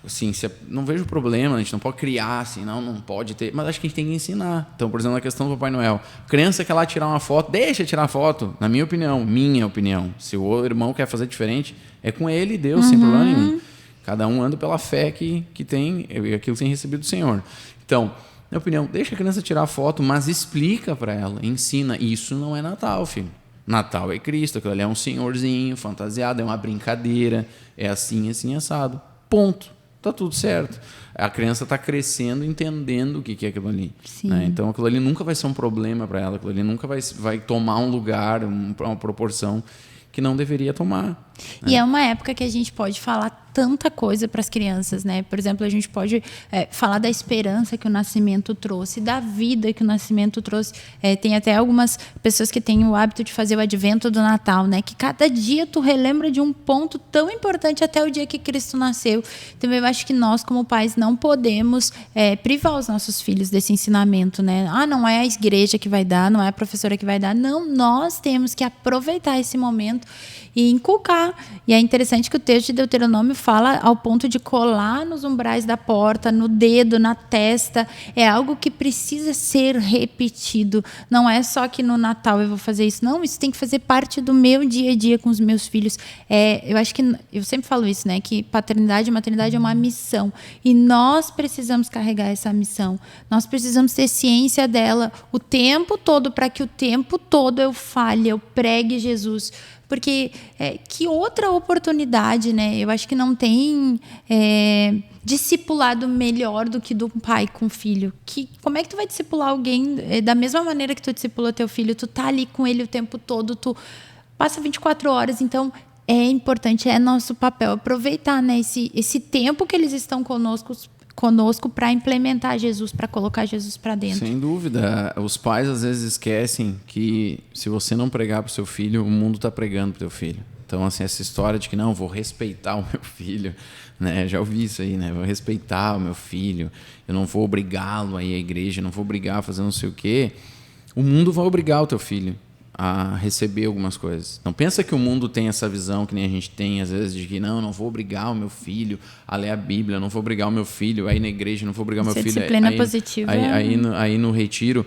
assim, não vejo problema, a gente não pode criar, assim, não pode ter, mas acho que a gente tem que ensinar. Então, por exemplo, na questão do Papai Noel, a criança quer lá tirar uma foto, deixa tirar foto, na minha opinião. Se o irmão quer fazer diferente, é com ele e Deus, sem problema nenhum. Cada um anda pela fé que tem, aquilo que tem recebido do Senhor. Então, na minha opinião, deixa a criança tirar a foto, mas explica para ela, ensina. Isso não é Natal, filho. Natal é Cristo, aquilo ali é um senhorzinho fantasiado, é uma brincadeira, é assim, assado. Ponto. Tá tudo certo. A criança está crescendo, entendendo o que é aquilo ali. Né? Então, aquilo ali nunca vai ser um problema para ela, aquilo ali nunca vai tomar um lugar, uma proporção que não deveria tomar. E é uma época que a gente pode falar tanta coisa para as crianças, né? Por exemplo, a gente pode falar da esperança que o nascimento trouxe, da vida que o nascimento trouxe. Tem até algumas pessoas que têm o hábito de fazer o advento do Natal, né? Que cada dia tu relembra de um ponto tão importante até o dia que Cristo nasceu. Então, eu acho que nós, como pais, não podemos privar os nossos filhos desse ensinamento, né? Não é a igreja que vai dar, não é a professora que vai dar. Não, nós temos que aproveitar esse momento e inculcar. E é interessante que o texto de Deuteronômio fala ao ponto de colar nos umbrais da porta, no dedo, na testa. É algo que precisa ser repetido. Não é só que no Natal eu vou fazer isso. Não, isso tem que fazer parte do meu dia a dia com os meus filhos. Eu acho que, eu sempre falo isso, né? Que paternidade e maternidade é uma missão. E nós precisamos carregar essa missão. Nós precisamos ter ciência dela o tempo todo, para que o tempo todo eu fale, eu pregue Jesus. Porque que outra oportunidade, né? Eu acho que não tem discipulado melhor do que do pai com o filho. Como é que tu vai discipular alguém da mesma maneira que tu discipula teu filho? Tu tá ali com ele o tempo todo, tu passa 24 horas. Então, é importante, é nosso papel aproveitar, né, esse tempo que eles estão conosco para implementar Jesus, para colocar Jesus para dentro. Sem dúvida. Os pais às vezes esquecem que se você não pregar para o seu filho, o mundo está pregando para o teu filho. Então, assim, essa história de que não, vou respeitar o meu filho, né? Já ouvi isso aí, né? Vou respeitar o meu filho, eu não vou obrigá-lo a ir à igreja, não vou obrigar a fazer não sei o quê. O mundo vai obrigar o teu filho a receber algumas coisas. Não pensa que o mundo tem essa visão que nem a gente tem às vezes de que não vou obrigar o meu filho a ler a Bíblia, não vou obrigar o meu filho a ir na igreja, não vou obrigar o meu filho disciplina positiva. Aí no retiro.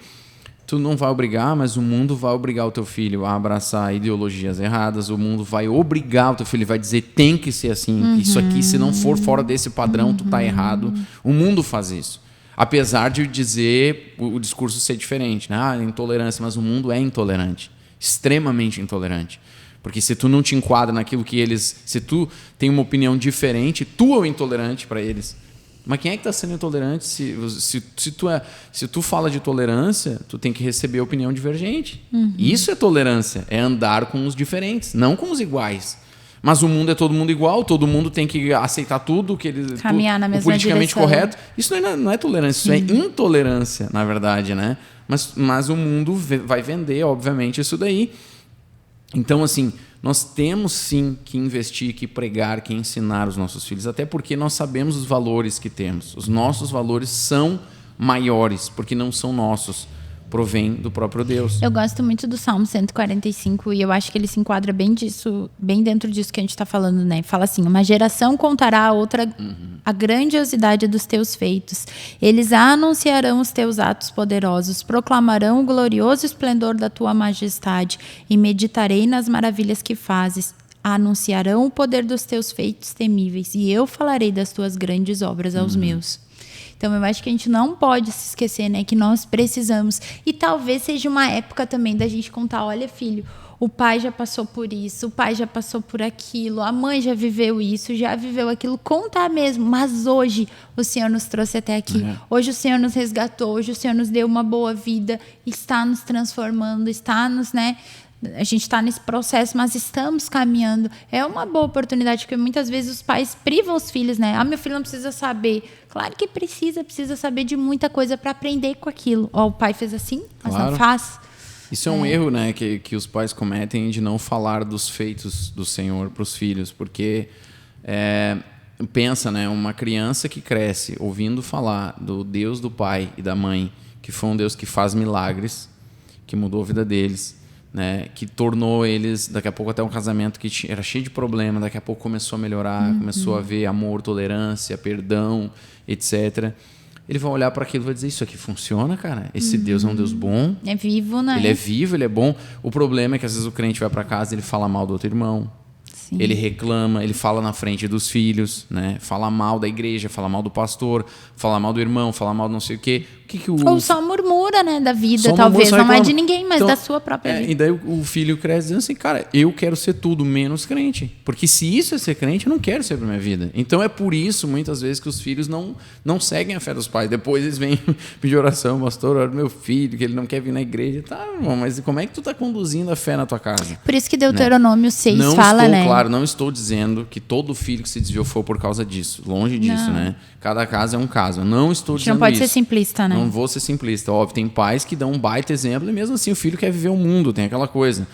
Tu não vai obrigar, mas o mundo vai obrigar o teu filho a abraçar ideologias erradas, o mundo vai obrigar o teu filho, vai dizer tem que ser assim, que isso aqui, se não for fora desse padrão, tu tá errado. O mundo faz isso. Apesar de dizer o discurso ser diferente, né? Intolerância, mas o mundo é intolerante. Extremamente intolerante. Porque se tu não te enquadra naquilo que eles... Se tu tem uma opinião diferente, tu é o intolerante para eles. Mas quem é que está sendo intolerante? Se tu fala de tolerância, tu tem que receber opinião divergente. Isso é tolerância, é andar com os diferentes, não com os iguais. Mas o mundo é todo mundo igual, todo mundo tem que aceitar tudo que eles... Caminhar na mesma politicamente direção. Correto. Isso não é tolerância, isso é intolerância, na verdade, né? Mas o mundo vai vender, obviamente, isso daí. Então, assim, nós temos sim que investir, que pregar, que ensinar os nossos filhos, até porque nós sabemos os valores que temos. Os nossos valores são maiores, porque não são nossos, provém do próprio Deus. Eu gosto muito do Salmo 145 e eu acho que ele se enquadra bem dentro disso que a gente está falando, né? Fala assim, uma geração contará a outra a grandiosidade dos teus feitos. Eles anunciarão os teus atos poderosos, proclamarão o glorioso esplendor da tua majestade e meditarei nas maravilhas que fazes. Anunciarão o poder dos teus feitos temíveis e eu falarei das tuas grandes obras aos meus. Então, eu acho que a gente não pode se esquecer, né, que nós precisamos. E talvez seja uma época também da gente contar, olha, filho, o pai já passou por isso, o pai já passou por aquilo, a mãe já viveu isso, já viveu aquilo. Contar mesmo, mas hoje o Senhor nos trouxe até aqui. Hoje o Senhor nos resgatou, hoje o Senhor nos deu uma boa vida, está nos transformando, está nos, né... A gente está nesse processo, mas estamos caminhando. É uma boa oportunidade, porque muitas vezes os pais privam os filhos, né? Meu filho não precisa saber. Claro que precisa saber de muita coisa para aprender com aquilo. O pai fez assim, mas não faz. Isso é um erro, né, que os pais cometem de não falar dos feitos do Senhor para os filhos, porque pensa, né, uma criança que cresce ouvindo falar do Deus do pai e da mãe, que foi um Deus que faz milagres, que mudou a vida deles, né, que tornou eles, daqui a pouco até um casamento que era cheio de problema, daqui a pouco começou a melhorar, começou a ver amor, tolerância, perdão, etc. Ele vai olhar para aquilo e vai dizer, isso aqui funciona, cara? Esse Deus é um Deus bom. É vivo, né? Ele é vivo, ele é bom. O problema é que às vezes o crente vai para casa e ele fala mal do outro irmão. Sim. Ele reclama, ele fala na frente dos filhos, né? Fala mal da igreja, fala mal do pastor, fala mal do irmão, fala mal do não sei o quê. Ou só murmura, murmura, né, da vida, Só talvez. murmura, Não é de ninguém, mas então, da sua própria vida. E daí o filho cresce dizendo assim, cara, eu quero ser tudo menos crente. Porque se isso é ser crente, eu não quero ser pra minha vida. Então é por isso, muitas vezes, que os filhos não seguem a fé dos pais. Depois eles vêm pedir oração, pastor, ora meu filho, que ele não quer vir na igreja. Tá, irmão, mas como é que tu tá conduzindo a fé na tua casa? Por isso que Deuteronômio 6 não fala, estou, né? Claro, não estou dizendo que todo filho que se desviou foi por causa disso. Longe disso, Não. né? Cada caso é um caso. Eu não estou A gente dizendo não pode isso. ser simplista, né? Não vou ser simplista. Óbvio, tem pais que dão um baita exemplo e mesmo assim o filho quer viver o mundo, tem aquela coisa.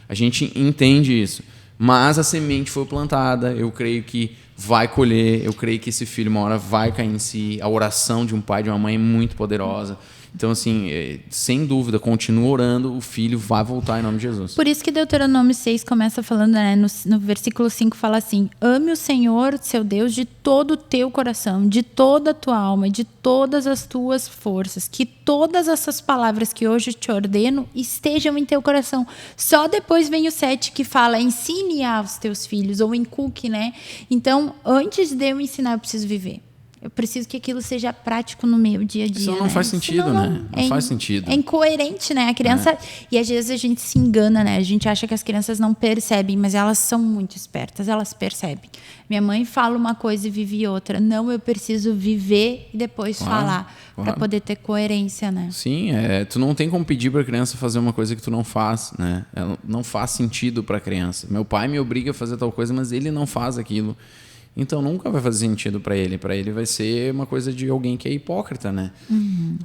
A gente entende isso. Mas a semente foi plantada, eu creio que vai colher, eu creio que esse filho uma hora vai cair em si. A oração de um pai e de uma mãe é muito poderosa. Então, assim, sem dúvida, continua orando, o filho vai voltar em nome de Jesus. Por isso que Deuteronômio 6 começa falando, né, no versículo 5 fala assim: ame o Senhor, seu Deus, de todo o teu coração, de toda a tua alma, de todas as tuas forças. Que todas essas palavras que hoje te ordeno estejam em teu coração. Só depois vem o 7 que fala: ensine aos teus filhos, ou inculque, né? Então, antes de eu ensinar, eu preciso viver. Eu preciso que aquilo seja prático no meu dia a dia. Isso não faz sentido, né? Não faz sentido. É incoerente, né? A criança... E às vezes a gente se engana, né? A gente acha que as crianças não percebem, mas elas são muito espertas, elas percebem. Minha mãe fala uma coisa e vive outra. Não, eu preciso viver e depois falar, para poder ter coerência, né? Sim, tu não tem como pedir para a criança fazer uma coisa que tu não faz, né? Ela não faz sentido para a criança. Meu pai me obriga a fazer tal coisa, mas ele não faz aquilo. Então nunca vai fazer sentido para ele. Para ele vai ser uma coisa de alguém que é hipócrita, né? Uhum.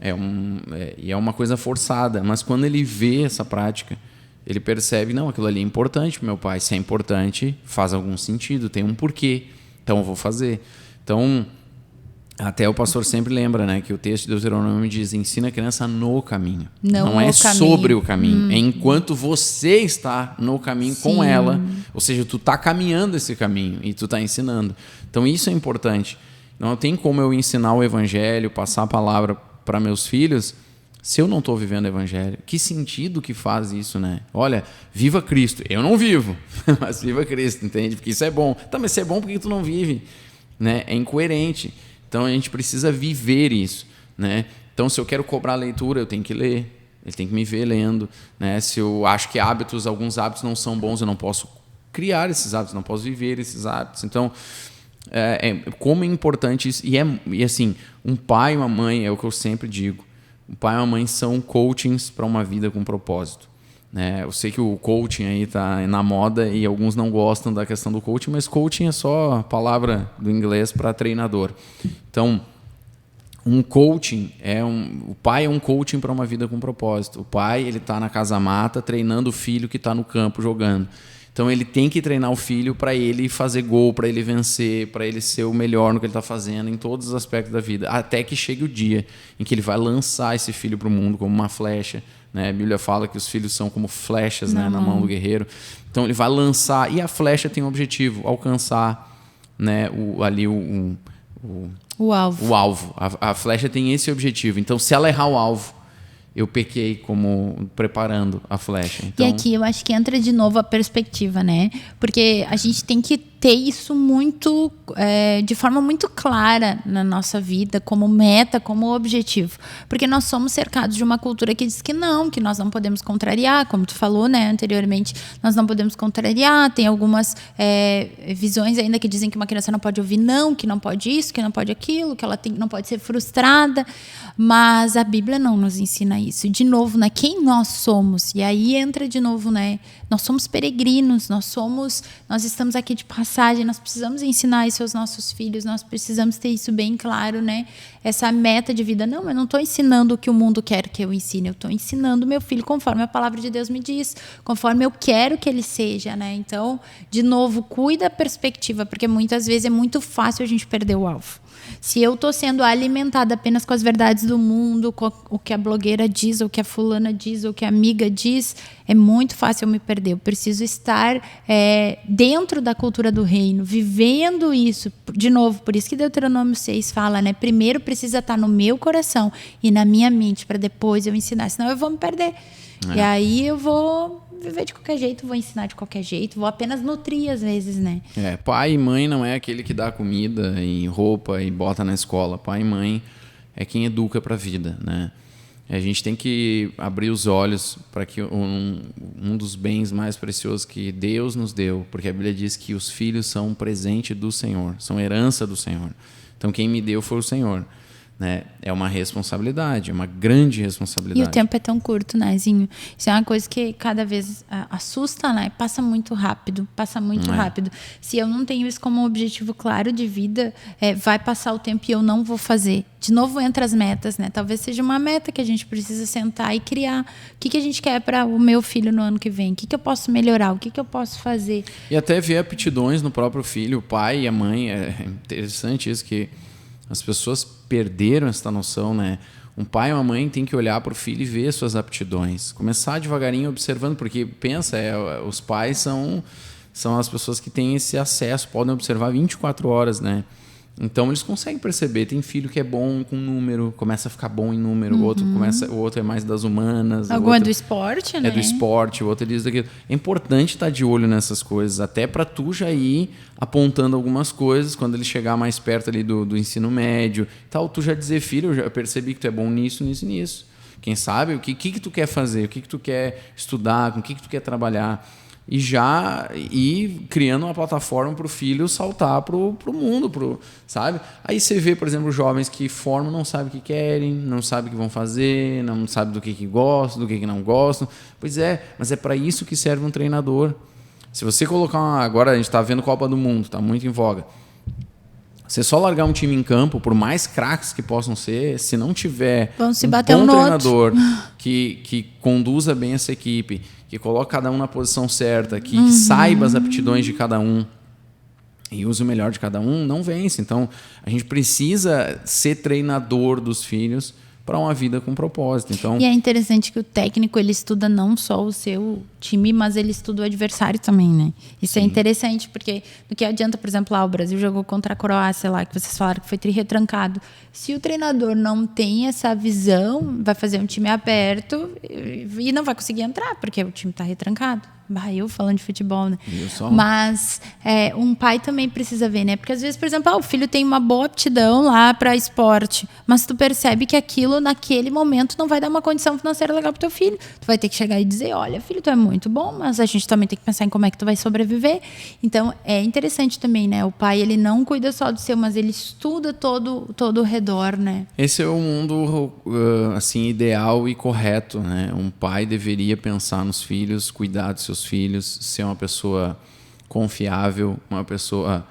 E é uma coisa forçada. Mas quando ele vê essa prática, ele percebe, não, aquilo ali é importante para meu pai. Se é importante, faz algum sentido, tem um porquê. Então eu vou fazer. Então, até o pastor sempre lembra, né, que o texto de Deuteronômio diz: ensina a criança no caminho. Não é sobre o caminho. É enquanto você está no caminho com ela. Ou seja, tu está caminhando esse caminho e tu está ensinando. Então isso é importante. Não tem como eu ensinar o evangelho, passar a palavra para meus filhos, se eu não estou vivendo o evangelho. Que sentido que faz isso, né? Olha, viva Cristo. Eu não vivo, mas viva Cristo, entende? Porque isso é bom. Tá, mas se é bom, por que tu não vive? Né? É incoerente. Então a gente precisa viver isso, né? Então se eu quero cobrar a leitura, eu tenho que ler. Ele tem que me ver lendo, né? Se eu acho que alguns hábitos não são bons, eu não posso criar esses hábitos, não posso viver esses hábitos. Então, como é importante isso. E assim, um pai e uma mãe, é o que eu sempre digo, um pai e uma mãe são coachings para uma vida com propósito. Né? Eu sei que o coaching aí está na moda e alguns não gostam da questão do coaching, mas coaching é só a palavra do inglês para treinador. Então, um coaching o pai é um coaching para uma vida com propósito. O pai, ele está na casa mata treinando o filho que está no campo jogando. Então ele tem que treinar o filho para ele fazer gol, para ele vencer, para ele ser o melhor no que ele está fazendo em todos os aspectos da vida, até que chegue o dia em que ele vai lançar esse filho para o mundo como uma flecha. Né? A Bíblia fala que os filhos são como flechas, né, na mão do guerreiro. Então ele vai lançar, e a flecha tem um objetivo: alcançar, né, o alvo. A flecha tem esse objetivo. Então, se ela errar o alvo, eu pequei como preparando a flecha. Então... E aqui eu acho que entra de novo a perspectiva, né? Porque a gente tem que ter isso muito, de forma muito clara na nossa vida, como meta, como objetivo. Porque nós somos cercados de uma cultura que diz que nós não podemos contrariar, como tu falou, né, anteriormente, nós não podemos contrariar. Tem algumas visões ainda que dizem que uma criança não pode ouvir não, que não pode isso, que não pode aquilo, que ela não pode ser frustrada. Mas a Bíblia não nos ensina isso. De novo, né, quem nós somos? E aí entra de novo, né, nós somos peregrinos, nós estamos aqui de passagem, nós precisamos ensinar isso aos nossos filhos, nós precisamos ter isso bem claro, né? Essa meta de vida. Não, eu não estou ensinando o que o mundo quer que eu ensine, eu estou ensinando meu filho conforme a palavra de Deus me diz, conforme eu quero que ele seja, né? Então, de novo, cuida a perspectiva, porque muitas vezes é muito fácil a gente perder o alvo. Se eu estou sendo alimentada apenas com as verdades do mundo, com o que a blogueira diz, ou o que a fulana diz, ou o que a amiga diz, é muito fácil eu me perder. Eu preciso estar dentro da cultura do reino, vivendo isso. De novo, por isso que Deuteronômio 6 fala, né? Primeiro precisa estar no meu coração e na minha mente, para depois eu ensinar. Senão eu vou me perder. E aí eu vou viver de qualquer jeito, vou ensinar de qualquer jeito, vou apenas nutrir às vezes, né? Pai e mãe não é aquele que dá comida e roupa e bota na escola. Pai e mãe é quem educa para a vida, né? A gente tem que abrir os olhos para que um dos bens mais preciosos que Deus nos deu, porque a Bíblia diz que os filhos são um presente do Senhor, são herança do Senhor. Então, quem me deu foi o Senhor. Né? É uma responsabilidade, é uma grande responsabilidade. E o tempo é tão curto, né, Zinho? Isso é uma coisa que cada vez assusta, né? Passa muito rápido, rápido. Se eu não tenho isso como um objetivo claro de vida, vai passar o tempo e eu não vou fazer. De novo entra as metas, né? Talvez seja uma meta que a gente precisa sentar e criar. O que a gente quer para o meu filho no ano que vem? O que eu posso melhorar? O que eu posso fazer? E até ver aptidões no próprio filho, o pai e a mãe. É interessante isso, que as pessoas perderam essa noção, né? Um pai e uma mãe tem que olhar para o filho e ver suas aptidões. Começar devagarinho observando, porque pensa, os pais são as pessoas que têm esse acesso, podem observar 24 horas, né? Então eles conseguem perceber. Tem filho que é bom com número, começa a ficar bom em número, o outro é mais das humanas. Algum é do esporte, né? É do esporte, o outro é disso, daquilo. É importante estar de olho nessas coisas, até para tu já ir apontando algumas coisas, quando ele chegar mais perto ali do ensino médio, tal, tu já dizer, filho, eu já percebi que tu é bom nisso, nisso e nisso. Quem sabe o que tu quer fazer, o que tu quer estudar, com o que tu quer trabalhar. E já ir criando uma plataforma para o filho saltar para o mundo, sabe? Aí você vê, por exemplo, jovens que formam, não sabem o que querem, não sabem o que vão fazer, não sabem do que gostam, do que não gostam. Pois é, mas é para isso que serve um treinador. Se você colocar agora a gente está vendo Copa do Mundo, está muito em voga. Você só largar um time em campo, por mais craques que possam ser, se não tiver um bom treinador que conduza bem essa equipe, que coloque cada um na posição certa, que saiba as aptidões de cada um e use o melhor de cada um, não vence. Então, a gente precisa ser treinador dos filhos para uma vida com propósito. Então, e é interessante que o técnico ele estuda não só o seu time, mas ele estuda o adversário também, né? Isso Sim. É interessante, porque do que adianta, por exemplo, o Brasil jogou contra a Croácia lá, que vocês falaram que foi retrancaado. Se o treinador não tem essa visão, vai fazer um time aberto e não vai conseguir entrar, porque o time está retrancado. Eu falando de futebol, né? Mas um pai também precisa ver, né? Porque às vezes, por exemplo, o filho tem uma boa aptidão lá para esporte, mas tu percebe que aquilo naquele momento não vai dar uma condição financeira legal pro teu filho. Tu vai ter que chegar e dizer, olha, filho, tu é muito bom, mas a gente também tem que pensar em como é que tu vai sobreviver. Então, é interessante também, né? O pai, ele não cuida só do seu, mas ele estuda todo o redor, né? Esse é o mundo, assim, ideal e correto, né? Um pai deveria pensar nos filhos, cuidar dos seus filhos, ser uma pessoa confiável, uma pessoa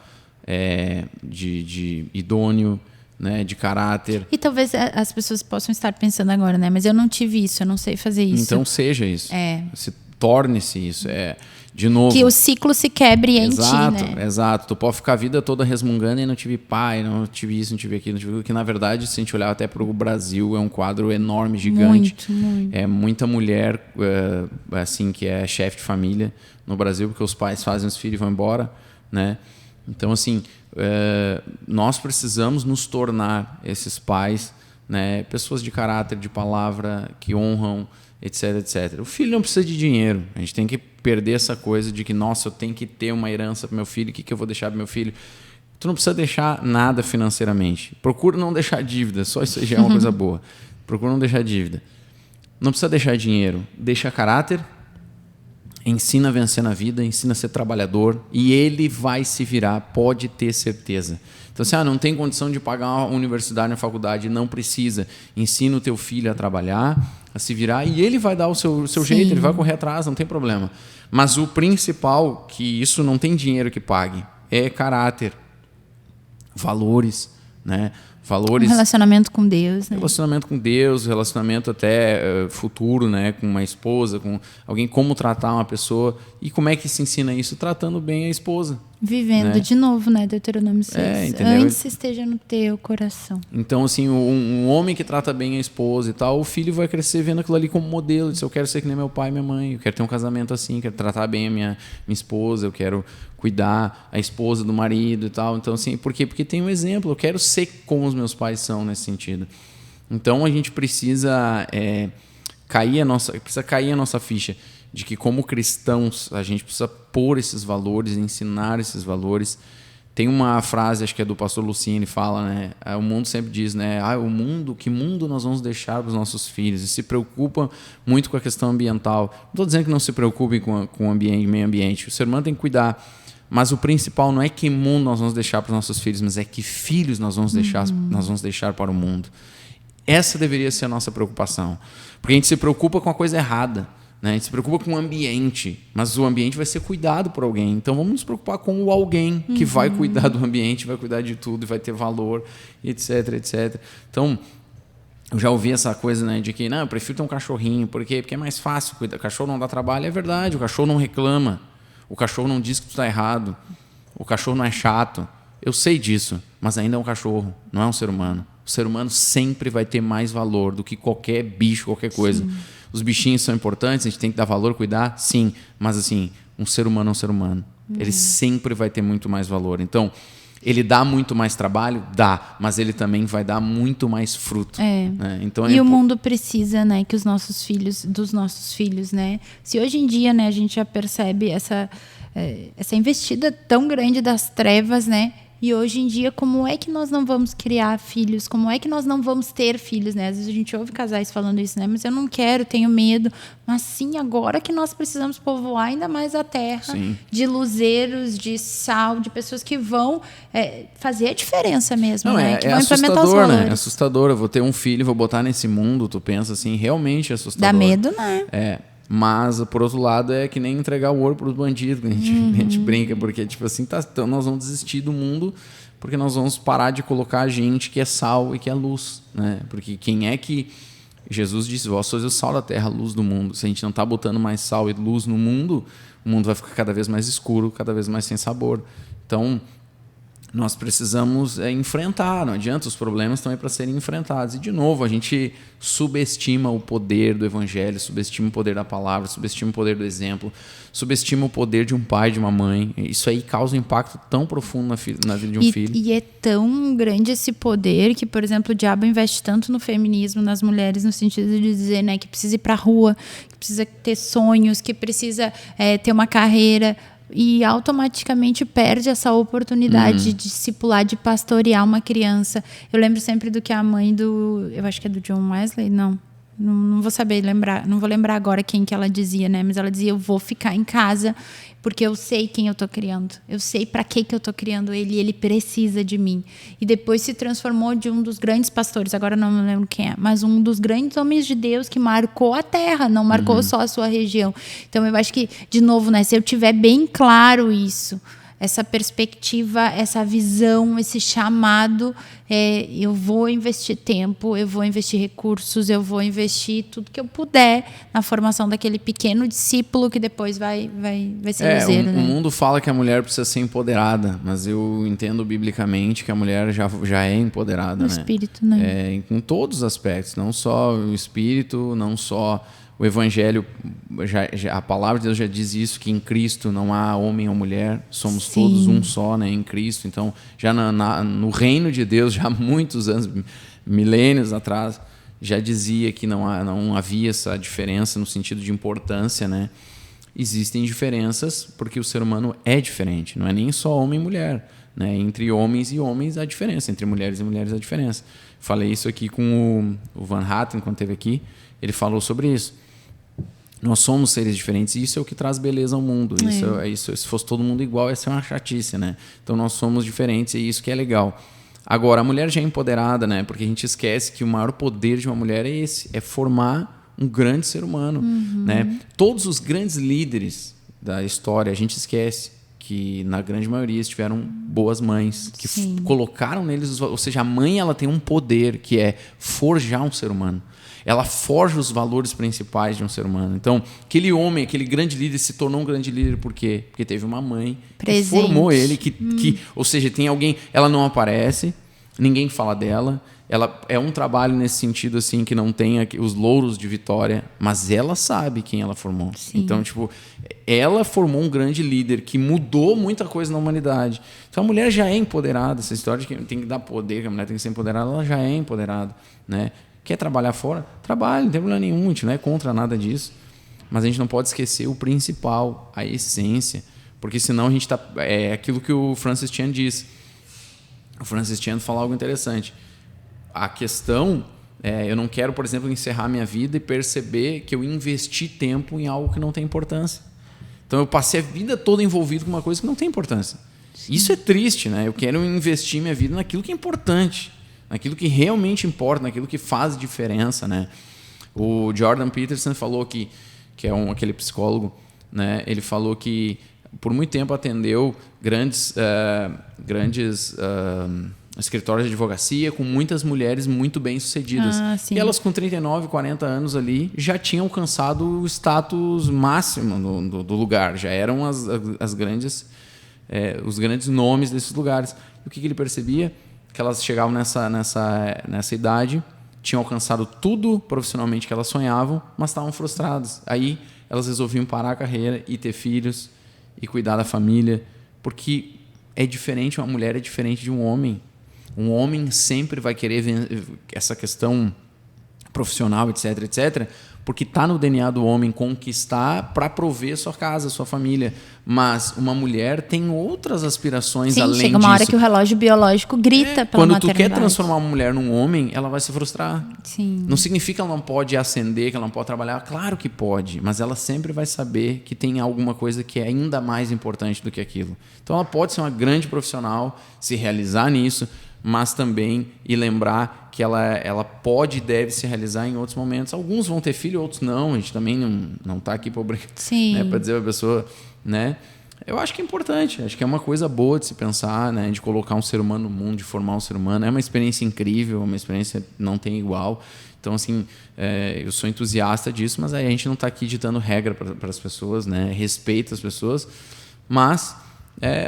de idôneo, né, de caráter. E talvez as pessoas possam estar pensando agora, né? Mas eu não tive isso, eu não sei fazer isso. Então seja isso. Torne-se isso. De novo. Que o ciclo se quebre em ti, né? Exato. Tu pode ficar a vida toda resmungando e não tive pai, não tive isso, não tive aquilo, não tive aquilo. Que na verdade, se a gente olhar até para o Brasil, é um quadro enorme, gigante. Muito. É muita mulher assim, que é chefe de família no Brasil, porque os pais fazem os filhos e vão embora, né? Então, assim, nós precisamos nos tornar esses pais, né? Pessoas de caráter, de palavra, que honram, etc, etc. O filho não precisa de dinheiro. A gente tem que perder essa coisa de que, nossa, eu tenho que ter uma herança para meu filho, o que eu vou deixar para meu filho? Tu não precisa deixar nada financeiramente. Procura não deixar dívida, só isso já é uma coisa boa. Procura não deixar dívida. Não precisa deixar dinheiro. Deixa caráter, ensina a vencer na vida, ensina a ser trabalhador e ele vai se virar, pode ter certeza. Então, assim, não tem condição de pagar uma universidade na faculdade, não precisa. Ensina o teu filho a trabalhar, a se virar e ele vai dar o seu jeito, ele vai correr atrás, não tem problema. Mas o principal, que isso não tem dinheiro que pague, é caráter, valores, né? Valores, relacionamento com Deus, né? Relacionamento com Deus, relacionamento até futuro, né? Com uma esposa, com alguém, como tratar uma pessoa. E como é que se ensina isso? Tratando bem a esposa. Vivendo, né? De novo, né? Deuteronômio 6. Antes esteja no teu coração. Então, assim, um homem que trata bem a esposa e tal, o filho vai crescer vendo aquilo ali como modelo. Diz, eu quero ser que nem meu pai e minha mãe, eu quero ter um casamento assim, quero tratar bem a minha esposa, eu quero cuidar a esposa do marido e tal. Então, assim, por quê? Porque tem um exemplo, eu quero ser como os meus pais são nesse sentido. Então, a gente precisa cair a nossa ficha de que, como cristãos, a gente precisa pôr esses valores, ensinar esses valores, Tem uma frase, acho que é do pastor Luciano, ele fala, né? O mundo sempre diz, né? Que mundo nós vamos deixar para os nossos filhos? E se preocupa muito com a questão ambiental. Não estou dizendo que não se preocupe com o ambiente, meio ambiente. O ser humano tem que cuidar. Mas o principal não é que mundo nós vamos deixar para os nossos filhos, mas é que filhos nós vamos deixar para o mundo. Essa deveria ser a nossa preocupação. Porque a gente se preocupa com a coisa errada, né? A gente se preocupa com o ambiente, mas o ambiente vai ser cuidado por alguém. Então vamos nos preocupar com o alguém que vai cuidar do ambiente, vai cuidar de tudo, vai ter valor, etc, etc. Então, eu já ouvi essa coisa, né, de que não, eu prefiro ter um cachorrinho. Por quê? Porque é mais fácil cuidar. O cachorro não dá trabalho. É verdade, o cachorro não reclama. O cachorro não diz que tu está errado. O cachorro não é chato. Eu sei disso, mas ainda é um cachorro, não é um ser humano. O ser humano sempre vai ter mais valor do que qualquer bicho, qualquer coisa. Sim. Os bichinhos são importantes, a gente tem que dar valor, cuidar, sim. Mas assim, um ser humano é um ser humano. Ele sempre vai ter muito mais valor. Então, ele dá muito mais trabalho? Dá. Mas ele também vai dar muito mais fruto. Né? Então, e o mundo precisa, né, que os nossos filhos, dos nossos filhos, né? Se hoje em dia, né, a gente já percebe essa investida tão grande das trevas, né? E hoje em dia, como é que nós não vamos criar filhos? Como é que nós não vamos ter filhos, né? Às vezes a gente ouve casais falando isso, né? Mas eu não quero, tenho medo. Mas sim, agora que nós precisamos povoar ainda mais a terra, sim, de luzeiros, de sal, de pessoas que vão fazer a diferença mesmo, não, né? Que vão implementar os valores. Né? É assustador, eu vou ter um filho, vou botar nesse mundo, tu pensa assim, realmente é assustador. Dá medo, né? Mas, por outro lado, é que nem entregar o ouro para os bandidos, que a gente brinca, porque, tipo assim, então nós vamos desistir do mundo, porque nós vamos parar de colocar a gente que é sal e que é luz, né? Porque quem é que... Jesus disse, vós sois o sal da terra, a luz do mundo. Se a gente não está botando mais sal e luz no mundo, o mundo vai ficar cada vez mais escuro, cada vez mais sem sabor. Então, nós precisamos enfrentar, não adianta, os problemas estão aí para serem enfrentados. E, de novo, a gente subestima o poder do evangelho, subestima o poder da palavra, subestima o poder do exemplo, subestima o poder de um pai, de uma mãe. Isso aí causa um impacto tão profundo na vida de um filho. E é tão grande esse poder que, por exemplo, o diabo investe tanto no feminismo, nas mulheres, no sentido de dizer, né, que precisa ir para a rua, que precisa ter sonhos, que precisa ter uma carreira, e automaticamente perde essa oportunidade de discipular, de pastorear uma criança. Eu lembro sempre do que a mãe eu acho que é do John Wesley, não vou saber lembrar, não vou lembrar agora quem que ela dizia, né? Mas ela dizia, eu vou ficar em casa porque eu sei quem eu tô criando, eu sei para que eu tô criando ele precisa de mim. E depois se transformou de um dos grandes pastores, agora não me lembro quem é, mas um dos grandes homens de Deus que marcou a terra, não marcou só a sua região. Então eu acho que, de novo, né, se eu tiver bem claro isso, essa perspectiva, essa visão, esse chamado, eu vou investir tempo, eu vou investir recursos, eu vou investir tudo que eu puder na formação daquele pequeno discípulo que depois vai ser luzeiro, né? O mundo fala que a mulher precisa ser empoderada, mas eu entendo biblicamente que a mulher já é empoderada, no espírito, né? Em todos os aspectos, não só o espírito, não só o evangelho, a palavra de Deus já diz isso, que em Cristo não há homem ou mulher, somos Sim. todos um só, né, em Cristo. Então, já no reino de Deus, já há muitos anos, milênios atrás, já dizia que não havia essa diferença no sentido de importância, né? Existem diferenças porque o ser humano é diferente, não é nem só homem e mulher, né? Entre homens e homens há diferença, entre mulheres e mulheres há diferença. Falei isso aqui com o Van Hatten, quando esteve aqui, ele falou sobre isso. Nós somos seres diferentes e isso é o que traz beleza ao mundo. Isso, se fosse todo mundo igual, ia ser uma chatice, né? Então nós somos diferentes e isso que é legal. Agora, a mulher já é empoderada, né? Porque a gente esquece que o maior poder de uma mulher é esse, é formar um grande ser humano, né? Todos os grandes líderes da história, a gente esquece que na grande maioria tiveram boas mães, que colocaram neles, ou seja, a mãe ela tem um poder que é forjar um ser humano. Ela forja os valores principais de um ser humano. Então, aquele homem, aquele grande líder se tornou um grande líder por quê? Porque teve uma mãe que formou ele, ou seja, tem alguém, ela não aparece, ninguém fala dela, ela é um trabalho nesse sentido assim que não tem os louros de vitória, mas ela sabe quem ela formou. Sim. Então, tipo, ela formou um grande líder que mudou muita coisa na humanidade. Então, a mulher já é empoderada. Essa história de que tem que dar poder, que a mulher tem que ser empoderada, ela já é empoderada, né? Quer trabalhar fora? Trabalhe, não tem problema nenhum, a gente não é contra nada disso. Mas a gente não pode esquecer o principal, a essência. Porque senão a gente tá... É aquilo que o Francis Chan diz. O Francis Chan fala algo interessante. A questão eu não quero, por exemplo, encerrar minha vida e perceber que eu investi tempo em algo que não tem importância. Então eu passei a vida toda envolvido com uma coisa que não tem importância. Sim. Isso é triste, né? Eu quero investir minha vida naquilo que é importante, naquilo que realmente importa, naquilo que faz diferença, né? O Jordan Peterson falou que é aquele psicólogo, né? Ele falou que por muito tempo atendeu grandes escritórios de advocacia com muitas mulheres muito bem-sucedidas. E elas com 39, 40 anos ali já tinham alcançado o status máximo do lugar. Já eram os grandes nomes desses lugares. E o que ele percebia? Que elas chegavam nessa idade, tinham alcançado tudo profissionalmente que elas sonhavam, mas estavam frustradas. Aí elas resolviam parar a carreira e ter filhos e cuidar da família. Porque é diferente, uma mulher é diferente de um homem. Um homem sempre vai querer essa questão profissional, etc, etc, porque está no DNA do homem conquistar para prover sua casa, sua família. Mas uma mulher tem outras aspirações além disso. Sim, chega uma hora que o relógio biológico grita pela quando maternidade. Tu quer transformar uma mulher num homem, ela vai se frustrar. Sim. Não significa que ela não pode ascender, que ela não pode trabalhar. Claro que pode, mas ela sempre vai saber que tem alguma coisa que é ainda mais importante do que aquilo. Então ela pode ser uma grande profissional, se realizar nisso, mas também lembrar que ela pode e deve se realizar em outros momentos. Alguns vão ter filho, outros não. A gente também não está aqui para dizer para a pessoa, né? Eu acho que é importante, acho que é uma coisa boa de se pensar, né? De colocar um ser humano no mundo, de formar um ser humano. É uma experiência incrível, uma experiência que não tem igual. Então, assim, eu sou entusiasta disso, mas a gente não está aqui ditando regra para as pessoas, né? Respeita as pessoas, mas...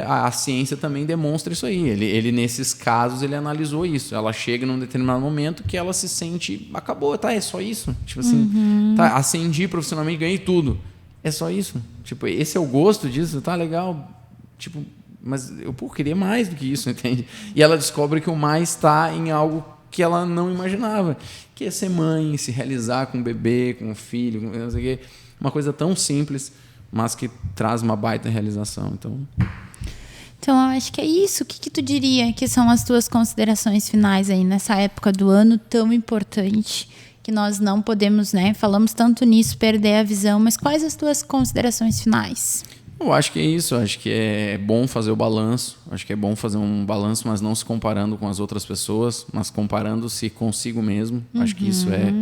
a ciência também demonstra isso aí. Ele nesses casos, ele analisou isso. Ela chega num determinado momento que ela se sente... Acabou, tá? É só isso. Tipo assim, tá, ascendi profissionalmente, ganhei tudo. É só isso. Tipo, esse é o gosto disso, tá legal. Tipo, mas eu queria mais do que isso, entende? E ela descobre que o mais está em algo que ela não imaginava. Que é ser mãe, se realizar com um bebê, com um filho, com não sei o quê. Uma coisa tão simples, mas que traz uma baita realização. Então, eu acho que é isso. O que tu diria que são as tuas considerações finais aí nessa época do ano tão importante que nós não podemos, né? Falamos tanto nisso, perder a visão, mas quais as tuas considerações finais? Eu acho que é isso. Acho que é bom fazer o balanço. Acho que é bom fazer um balanço, mas não se comparando com as outras pessoas, mas comparando-se consigo mesmo. Acho que isso é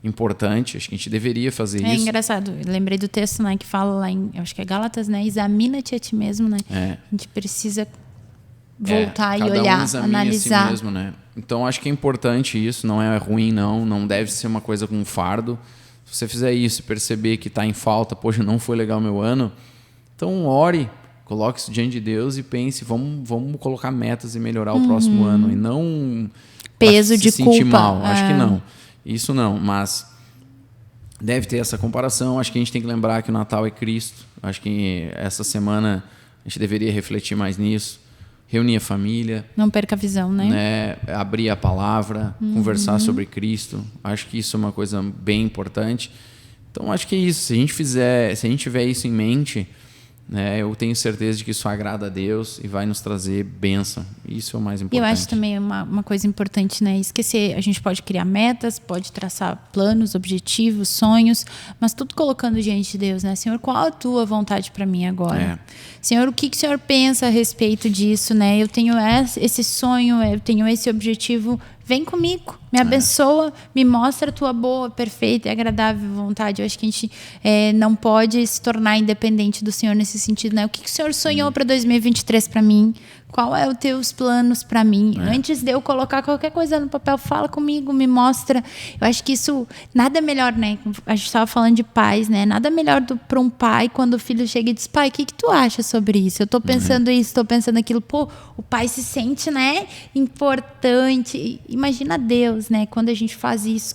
importante. Acho que a gente deveria fazer isso. É engraçado. Eu lembrei do texto, né, que fala lá em, acho que é Gálatas, né? Examina-te a ti mesmo, né? A gente precisa voltar e olhar, analisar. A si mesmo, né? Então acho que é importante isso. Não é ruim, não deve ser uma coisa com um fardo. Se você fizer isso e perceber que está em falta, poxa, não foi legal meu ano, então ore, coloque isso diante de Deus e pense, vamos colocar metas e melhorar o próximo ano, e não peso de se sentir culpa. mal. Acho que não. Isso não, mas deve ter essa comparação. Acho que a gente tem que lembrar que o Natal é Cristo. Acho que essa semana a gente deveria refletir mais nisso. Reunir a família. Não perca a visão, né? Abrir a palavra, conversar sobre Cristo. Acho que isso é uma coisa bem importante. Então, acho que é isso. Se a gente tiver isso em mente, né, eu tenho certeza de que isso agrada a Deus e vai nos trazer bênção. Isso é o mais importante. Eu acho também uma coisa importante, né? Esquecer, a gente pode criar metas, pode traçar planos, objetivos, sonhos, mas tudo colocando diante de Deus, né? Senhor, qual a tua vontade para mim agora? Senhor, o que o Senhor pensa a respeito disso, né? Eu tenho esse sonho, eu tenho esse objetivo. Vem comigo, me abençoa, me mostra a tua boa, perfeita e agradável vontade. Eu acho que a gente não pode se tornar independente do Senhor nesse sentido, né? O que o Senhor sonhou para 2023 para mim? Qual é os teus planos para mim? Antes de eu colocar qualquer coisa no papel, fala comigo, me mostra. Eu acho que isso, nada melhor, né? A gente estava falando de pais, né? Nada melhor para um pai quando o filho chega e diz, pai, o que tu acha sobre isso? Eu tô pensando isso, tô pensando aquilo. Pô, o pai se sente, né? Importante. Imagina Deus, né? Quando a gente faz isso.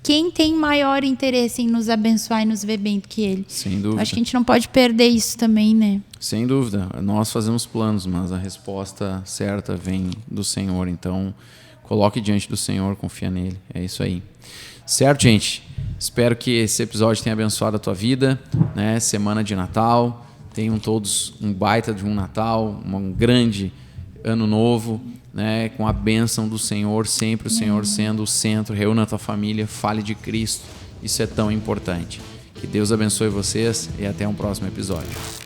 Quem tem maior interesse em nos abençoar e nos ver bem do que Ele? Sem dúvida. Eu acho que a gente não pode perder isso também, né? Sem dúvida. Nós fazemos planos, mas a resposta certa vem do Senhor. Então, coloque diante do Senhor, confia nele. É isso aí. Certo, gente? Espero que esse episódio tenha abençoado a tua vida, né? Semana de Natal. Tenham todos um baita de um Natal, um grande ano novo, né? Com a bênção do Senhor, sempre o Senhor sendo o centro. Reúna a tua família, fale de Cristo. Isso é tão importante. Que Deus abençoe vocês e até um próximo episódio.